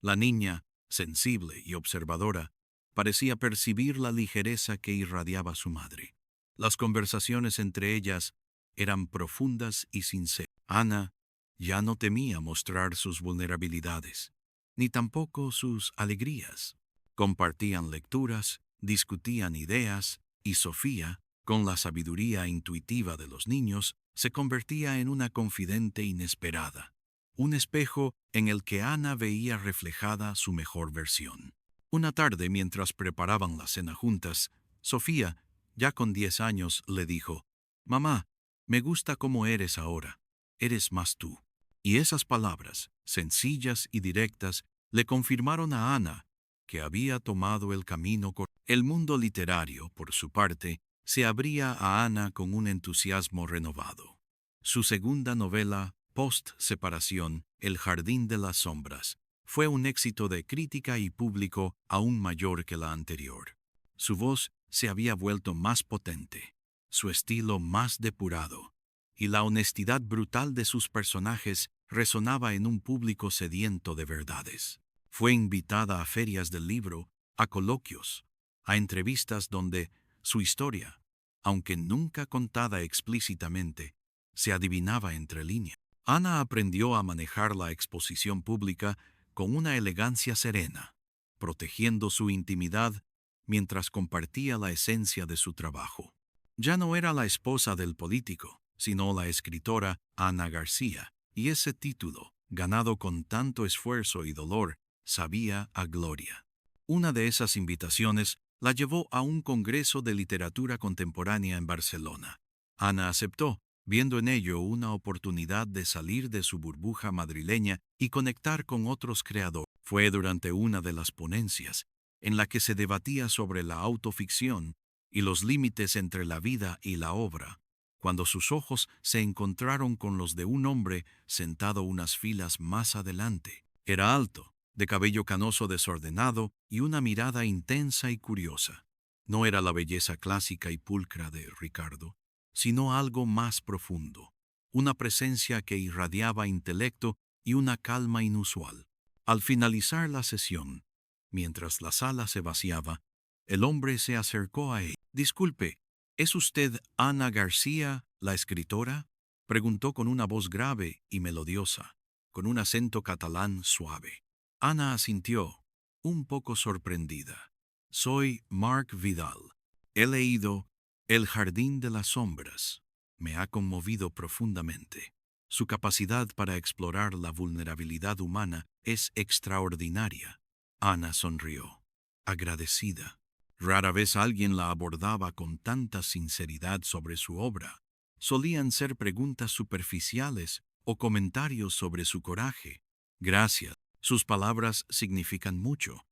La niña, sensible y observadora, parecía percibir la ligereza que irradiaba su madre. Las conversaciones entre ellas eran profundas y sinceras. Ana ya no temía mostrar sus vulnerabilidades, ni tampoco sus alegrías. Compartían lecturas, discutían ideas, y Sofía, con la sabiduría intuitiva de los niños, se convertía en una confidente inesperada, un espejo en el que Ana veía reflejada su mejor versión. Una tarde, mientras preparaban la cena juntas, Sofía, ya con 10 años, le dijo: «Mamá, me gusta cómo eres ahora. Eres más tú». Y esas palabras, sencillas y directas, le confirmaron a Ana que había tomado el camino correcto. El mundo literario, por su parte, se abría a Ana con un entusiasmo renovado. Su segunda novela, post-separación, El jardín de las sombras, fue un éxito de crítica y público aún mayor que la anterior. Su voz se había vuelto más potente, su estilo más depurado, y la honestidad brutal de sus personajes resonaba en un público sediento de verdades. Fue invitada a ferias del libro, a coloquios, a entrevistas donde su historia, aunque nunca contada explícitamente, se adivinaba entre líneas. Ana aprendió a manejar la exposición pública con una elegancia serena, protegiendo su intimidad mientras compartía la esencia de su trabajo. Ya no era la esposa del político, sino la escritora Ana García, y ese título, ganado con tanto esfuerzo y dolor, sabía a gloria. Una de esas invitaciones la llevó a un congreso de literatura contemporánea en Barcelona. Ana aceptó, viendo en ello una oportunidad de salir de su burbuja madrileña y conectar con otros creadores. Fue durante una de las ponencias, en la que se debatía sobre la autoficción y los límites entre la vida y la obra, cuando sus ojos se encontraron con los de un hombre sentado unas filas más adelante. Era alto, de cabello canoso desordenado y una mirada intensa y curiosa. No era la belleza clásica y pulcra de Ricardo, sino algo más profundo, una presencia que irradiaba intelecto y una calma inusual. Al finalizar la sesión, mientras la sala se vaciaba, el hombre se acercó a él. «Disculpe, ¿es usted Ana García, la escritora?», preguntó con una voz grave y melodiosa, con un acento catalán suave. Ana asintió, un poco sorprendida. «Soy Mark Vidal. He leído El jardín de las sombras. Me ha conmovido profundamente. Su capacidad para explorar la vulnerabilidad humana es extraordinaria». Ana sonrió, agradecida. Rara vez alguien la abordaba con tanta sinceridad sobre su obra. Solían ser preguntas superficiales o comentarios sobre su coraje. «Gracias. Sus palabras significan mucho».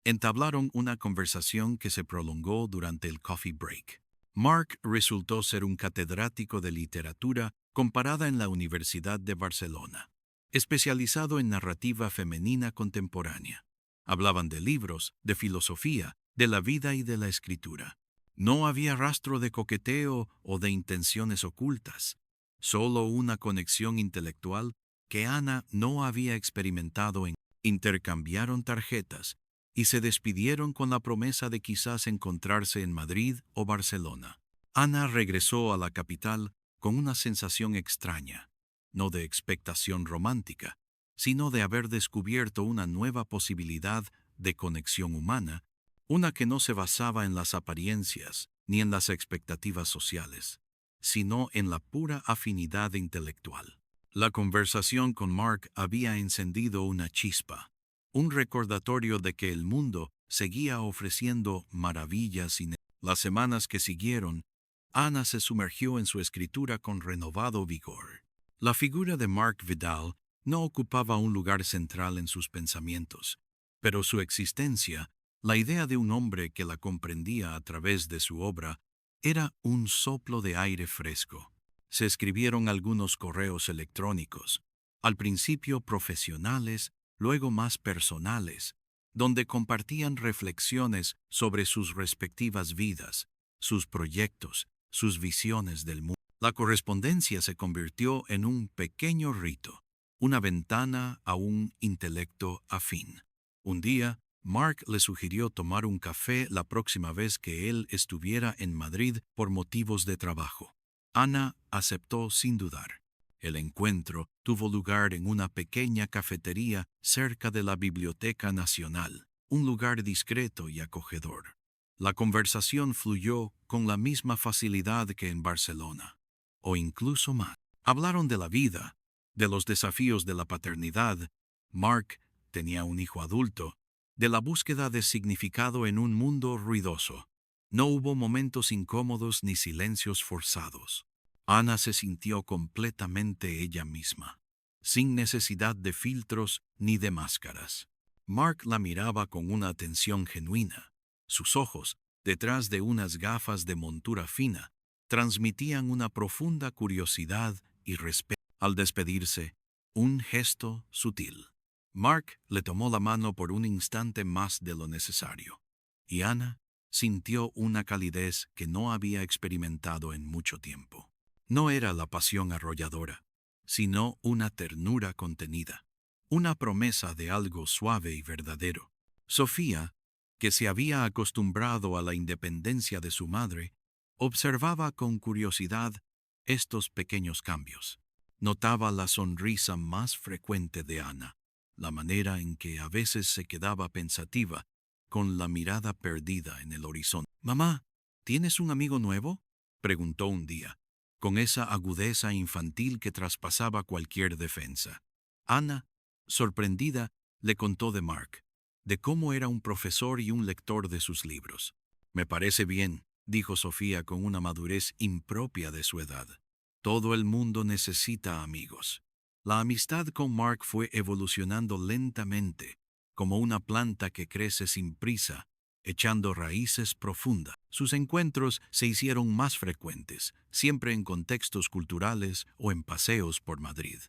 Entablaron una conversación que se prolongó durante el coffee break. Mark resultó ser un catedrático de literatura comparada en la Universidad de Barcelona, especializado en narrativa femenina contemporánea. Hablaban de libros, de filosofía, de la vida y de la escritura. No había rastro de coqueteo o de intenciones ocultas, solo una conexión intelectual que Ana no había experimentado. Intercambiaron tarjetas y se despidieron con la promesa de quizás encontrarse en Madrid o Barcelona. Ana regresó a la capital con una sensación extraña, no de expectación romántica, sino de haber descubierto una nueva posibilidad de conexión humana, una que no se basaba en las apariencias ni en las expectativas sociales, sino en la pura afinidad intelectual. La conversación con Mark había encendido una chispa, un recordatorio de que el mundo seguía ofreciendo maravillas. Las semanas que siguieron, Ana se sumergió en su escritura con renovado vigor. La figura de Mark Vidal no ocupaba un lugar central en sus pensamientos, pero su existencia, la idea de un hombre que la comprendía a través de su obra, era un soplo de aire fresco. Se escribieron algunos correos electrónicos, al principio profesionales, luego más personales, donde compartían reflexiones sobre sus respectivas vidas, sus proyectos, sus visiones del mundo. La correspondencia se convirtió en un pequeño rito, una ventana a un intelecto afín. Un día, Mark le sugirió tomar un café la próxima vez que él estuviera en Madrid por motivos de trabajo. Ana aceptó sin dudar. El encuentro tuvo lugar en una pequeña cafetería cerca de la Biblioteca Nacional, un lugar discreto y acogedor. La conversación fluyó con la misma facilidad que en Barcelona, o incluso más. Hablaron de la vida, de los desafíos de la paternidad. Mark tenía un hijo adulto, de la búsqueda de significado en un mundo ruidoso. No hubo momentos incómodos ni silencios forzados. Ana se sintió completamente ella misma, sin necesidad de filtros ni de máscaras. Mark la miraba con una atención genuina. Sus ojos, detrás de unas gafas de montura fina, transmitían una profunda curiosidad y respeto. Al despedirse, un gesto sutil. Mark le tomó la mano por un instante más de lo necesario, y Ana sintió una calidez que no había experimentado en mucho tiempo. No era la pasión arrolladora, sino una ternura contenida, una promesa de algo suave y verdadero. Sofía, que se había acostumbrado a la independencia de su madre, observaba con curiosidad estos pequeños cambios. Notaba la sonrisa más frecuente de Ana, la manera en que a veces se quedaba pensativa, con la mirada perdida en el horizonte. «Mamá, ¿tienes un amigo nuevo?», preguntó un día, con esa agudeza infantil que traspasaba cualquier defensa. Ana, sorprendida, le contó de Mark, de cómo era un profesor y un lector de sus libros. «Me parece bien», dijo Sofía con una madurez impropia de su edad. Todo el mundo necesita amigos. La amistad con Mark fue evolucionando lentamente, como una planta que crece sin prisa, echando raíces profundas. Sus encuentros se hicieron más frecuentes, siempre en contextos culturales o en paseos por Madrid.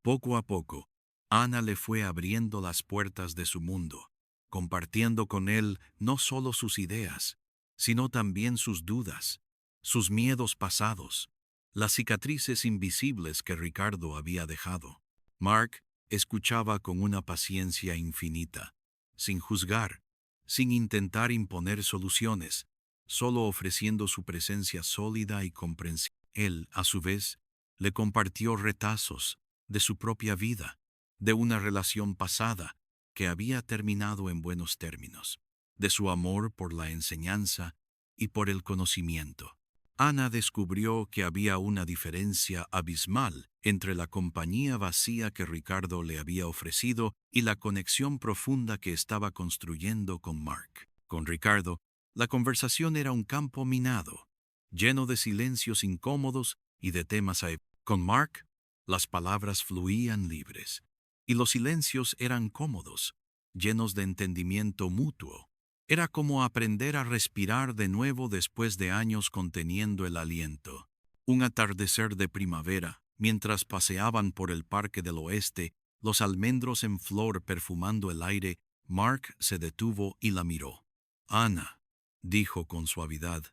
Poco a poco, Ana le fue abriendo las puertas de su mundo, compartiendo con él no solo sus ideas, sino también sus dudas, sus miedos pasados, las cicatrices invisibles que Ricardo había dejado. Mark escuchaba con una paciencia infinita, sin juzgar, sin intentar imponer soluciones, solo ofreciendo su presencia sólida y comprensiva. Él, a su vez, le compartió retazos de su propia vida, de una relación pasada que había terminado en buenos términos, de su amor por la enseñanza y por el conocimiento. Ana descubrió que había una diferencia abismal entre la compañía vacía que Ricardo le había ofrecido y la conexión profunda que estaba construyendo con Mark. Con Ricardo, la conversación era un campo minado, lleno de silencios incómodos y de temas a... Con Mark, las palabras fluían libres, y los silencios eran cómodos, llenos de entendimiento mutuo. Era como aprender a respirar de nuevo después de años conteniendo el aliento. Un atardecer de primavera, mientras paseaban por el Parque del Oeste, los almendros en flor perfumando el aire, Mark se detuvo y la miró. «Ana», dijo con suavidad,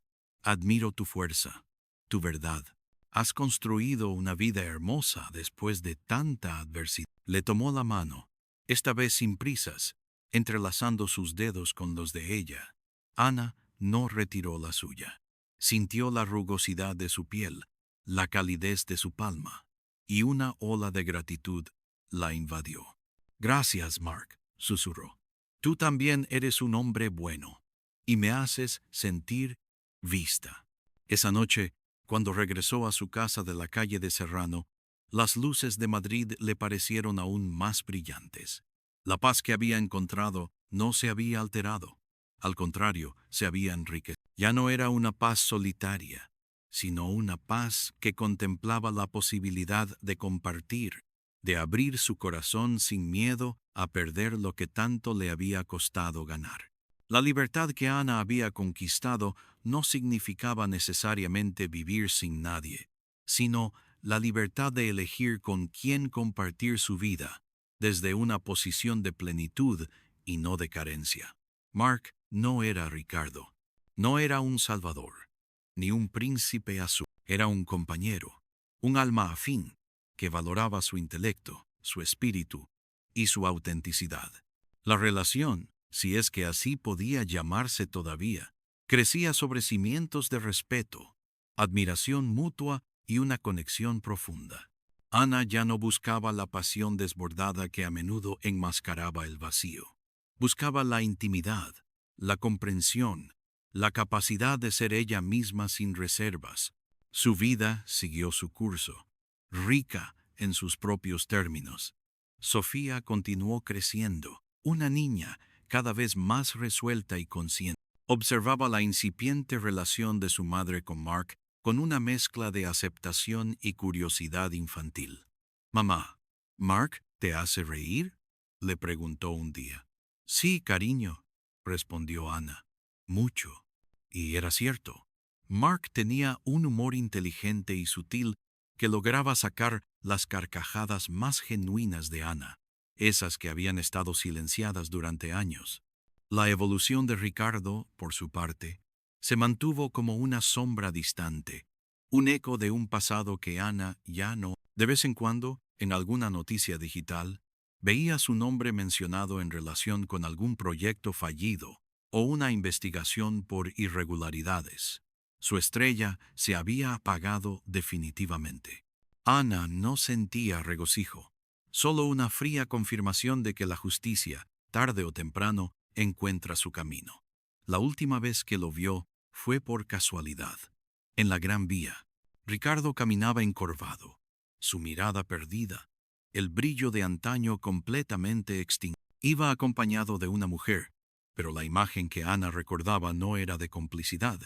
«admiro tu fuerza, tu verdad. Has construido una vida hermosa después de tanta adversidad». Le tomó la mano, esta vez sin prisas, entrelazando sus dedos con los de ella. Ana no retiró la suya. Sintió la rugosidad de su piel, la calidez de su palma, y una ola de gratitud la invadió. «Gracias, Mark», susurró. «Tú también eres un hombre bueno, y me haces sentir vista». Esa noche, cuando regresó a su casa de la calle de Serrano, las luces de Madrid le parecieron aún más brillantes. La paz que había encontrado no se había alterado. Al contrario, se había enriquecido. Ya no era una paz solitaria, sino una paz que contemplaba la posibilidad de compartir, de abrir su corazón sin miedo a perder lo que tanto le había costado ganar. La libertad que Ana había conquistado no significaba necesariamente vivir sin nadie, sino la libertad de elegir con quién compartir su vida, desde una posición de plenitud y no de carencia. Mark no era Ricardo, no era un salvador, ni un príncipe azul. Era un compañero, un alma afín, que valoraba su intelecto, su espíritu y su autenticidad. La relación, si es que así podía llamarse todavía, crecía sobre cimientos de respeto, admiración mutua y una conexión profunda. Ana ya no buscaba la pasión desbordada que a menudo enmascaraba el vacío. Buscaba la intimidad, la comprensión, la capacidad de ser ella misma sin reservas. Su vida siguió su curso, rica en sus propios términos. Sofía continuó creciendo, una niña cada vez más resuelta y consciente. Observaba la incipiente relación de su madre con Mark con una mezcla de aceptación y curiosidad infantil. «Mamá, ¿Mark te hace reír?», le preguntó un día. «Sí, cariño», respondió Ana. «Mucho». Y era cierto. Mark tenía un humor inteligente y sutil que lograba sacar las carcajadas más genuinas de Ana, esas que habían estado silenciadas durante años. La evolución de Ricardo, por su parte, se mantuvo como una sombra distante, un eco de un pasado que Ana ya no. De vez en cuando, en alguna noticia digital, veía su nombre mencionado en relación con algún proyecto fallido o una investigación por irregularidades. Su estrella se había apagado definitivamente. Ana no sentía regocijo, solo una fría confirmación de que la justicia, tarde o temprano, encuentra su camino. La última vez que lo vio fue por casualidad. En la Gran Vía, Ricardo caminaba encorvado, su mirada perdida, el brillo de antaño completamente extinto. Iba acompañado de una mujer, pero la imagen que Ana recordaba no era de complicidad,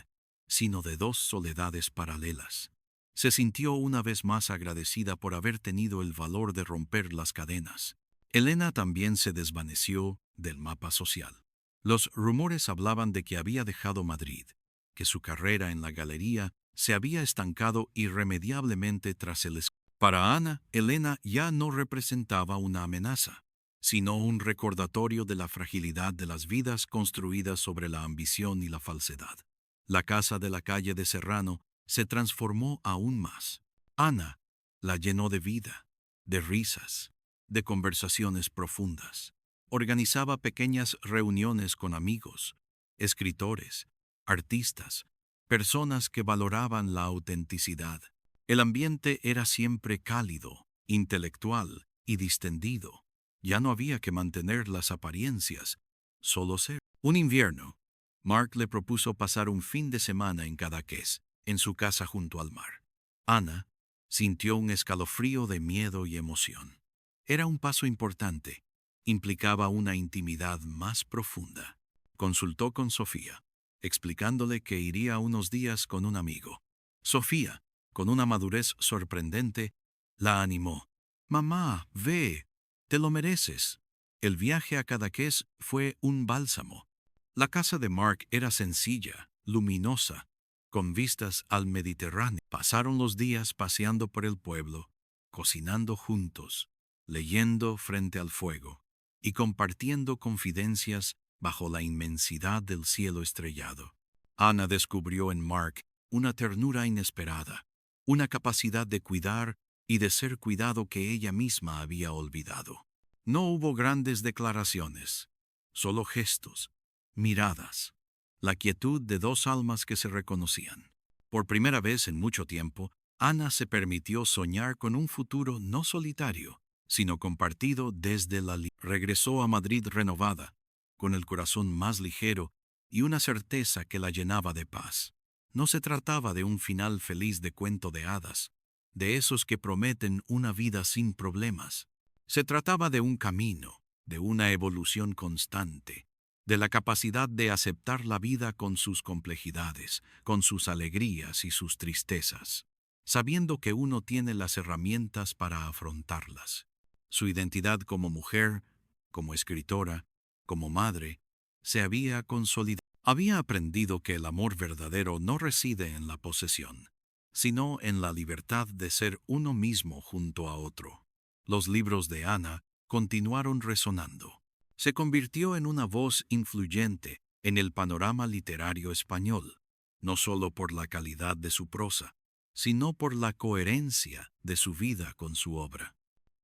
sino de dos soledades paralelas. Se sintió una vez más agradecida por haber tenido el valor de romper las cadenas. Elena también se desvaneció del mapa social. Los rumores hablaban de que había dejado Madrid, que su carrera en la galería se había estancado irremediablemente tras el escándalo. Para Ana, Elena ya no representaba una amenaza, sino un recordatorio de la fragilidad de las vidas construidas sobre la ambición y la falsedad. La casa de la calle de Serrano se transformó aún más. Ana la llenó de vida, de risas, de conversaciones profundas. Organizaba pequeñas reuniones con amigos, escritores, artistas, personas que valoraban la autenticidad. El ambiente era siempre cálido, intelectual y distendido. Ya no había que mantener las apariencias, solo ser. Un invierno, Mark le propuso pasar un fin de semana en Cadaqués, en su casa junto al mar. Ana sintió un escalofrío de miedo y emoción. Era un paso importante. Implicaba una intimidad más profunda. Consultó con Sofía, explicándole que iría unos días con un amigo. Sofía, con una madurez sorprendente, la animó. «Mamá, ve, te lo mereces». El viaje a Cadaqués fue un bálsamo. La casa de Mark era sencilla, luminosa, con vistas al Mediterráneo. Pasaron los días paseando por el pueblo, cocinando juntos, leyendo frente al fuego y compartiendo confidencias bajo la inmensidad del cielo estrellado. Ana descubrió en Mark una ternura inesperada, una capacidad de cuidar y de ser cuidado que ella misma había olvidado. No hubo grandes declaraciones, solo gestos, miradas, la quietud de dos almas que se reconocían. Por primera vez en mucho tiempo, Ana se permitió soñar con un futuro no solitario, sino compartido desde la regresó a Madrid renovada, con el corazón más ligero y una certeza que la llenaba de paz. No se trataba de un final feliz de cuento de hadas, de esos que prometen una vida sin problemas. Se trataba de un camino, de una evolución constante, de la capacidad de aceptar la vida con sus complejidades, con sus alegrías y sus tristezas, sabiendo que uno tiene las herramientas para afrontarlas. Su identidad como mujer, como escritora, como madre, se había consolidado. Había aprendido que el amor verdadero no reside en la posesión, sino en la libertad de ser uno mismo junto a otro. Los libros de Ana continuaron resonando. Se convirtió en una voz influyente en el panorama literario español, no solo por la calidad de su prosa, sino por la coherencia de su vida con su obra.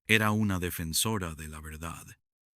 Era una defensora de la verdad,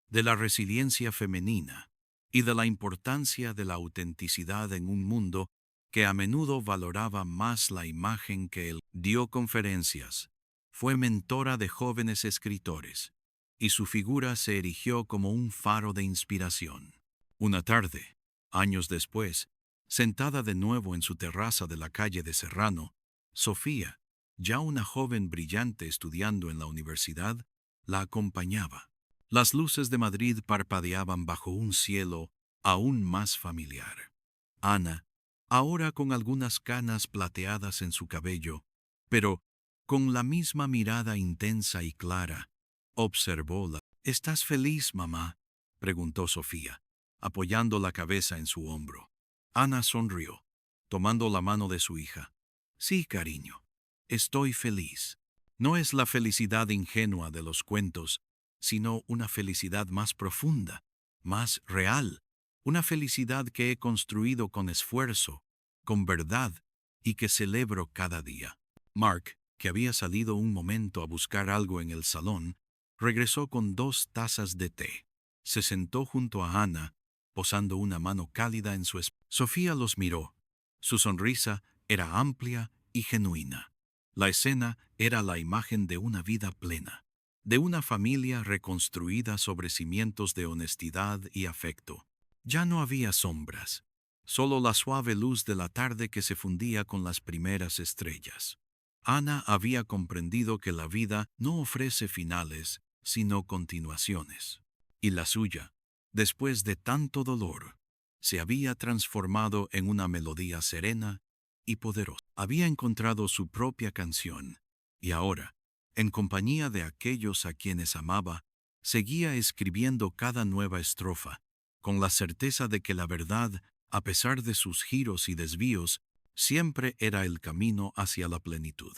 de la resiliencia femenina y de la importancia de la autenticidad en un mundo que a menudo valoraba más la imagen que él. Dio conferencias, fue mentora de jóvenes escritores, y su figura se erigió como un faro de inspiración. Una tarde, años después, sentada de nuevo en su terraza de la calle de Serrano, Sofía, ya una joven brillante estudiando en la universidad, la acompañaba. Las luces de Madrid parpadeaban bajo un cielo aún más familiar. Ana, ahora con algunas canas plateadas en su cabello, pero con la misma mirada intensa y clara, observóla. «¿Estás feliz, mamá?», preguntó Sofía, apoyando la cabeza en su hombro. Ana sonrió, tomando la mano de su hija. «Sí, cariño, estoy feliz». No es la felicidad ingenua de los cuentos, sino una felicidad más profunda, más real, una felicidad que he construido con esfuerzo, con verdad, y que celebro cada día. Mark, que había salido un momento a buscar algo en el salón, regresó con 2 tazas de té. Se sentó junto a Ana, posando una mano cálida en su espalda. Sofía los miró. Su sonrisa era amplia y genuina. La escena era la imagen de una vida plena, de una familia reconstruida sobre cimientos de honestidad y afecto. Ya no había sombras, solo la suave luz de la tarde que se fundía con las primeras estrellas. Ana había comprendido que la vida no ofrece finales, sino continuaciones. Y la suya, después de tanto dolor, se había transformado en una melodía serena y poderosa. Había encontrado su propia canción, y ahora, en compañía de aquellos a quienes amaba, seguía escribiendo cada nueva estrofa, con la certeza de que la verdad, a pesar de sus giros y desvíos, siempre era el camino hacia la plenitud.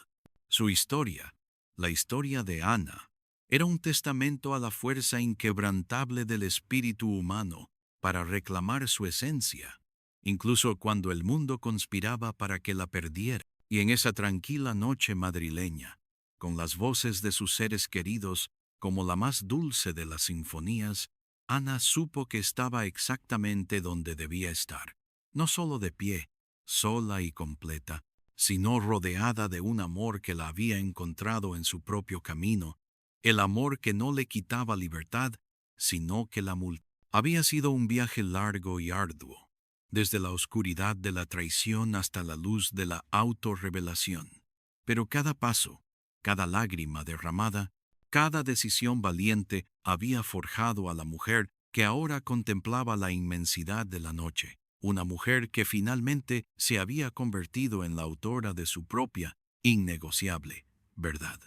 Su historia, la historia de Ana, era un testamento a la fuerza inquebrantable del espíritu humano para reclamar su esencia, incluso cuando el mundo conspiraba para que la perdiera. Y en esa tranquila noche madrileña, con las voces de sus seres queridos como la más dulce de las sinfonías, Ana supo que estaba exactamente donde debía estar, no solo de pie, sola y completa, sino rodeada de un amor que la había encontrado en su propio camino, el amor que no le quitaba libertad, sino que la multiplicaba. Había sido un viaje largo y arduo, desde la oscuridad de la traición hasta la luz de la autorrevelación. Pero cada paso, cada lágrima derramada, cada decisión valiente había forjado a la mujer que ahora contemplaba la inmensidad de la noche, una mujer que finalmente se había convertido en la autora de su propia, innegociable, verdad.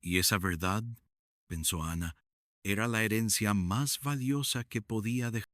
Y esa verdad, pensó Ana, era la herencia más valiosa que podía dejar.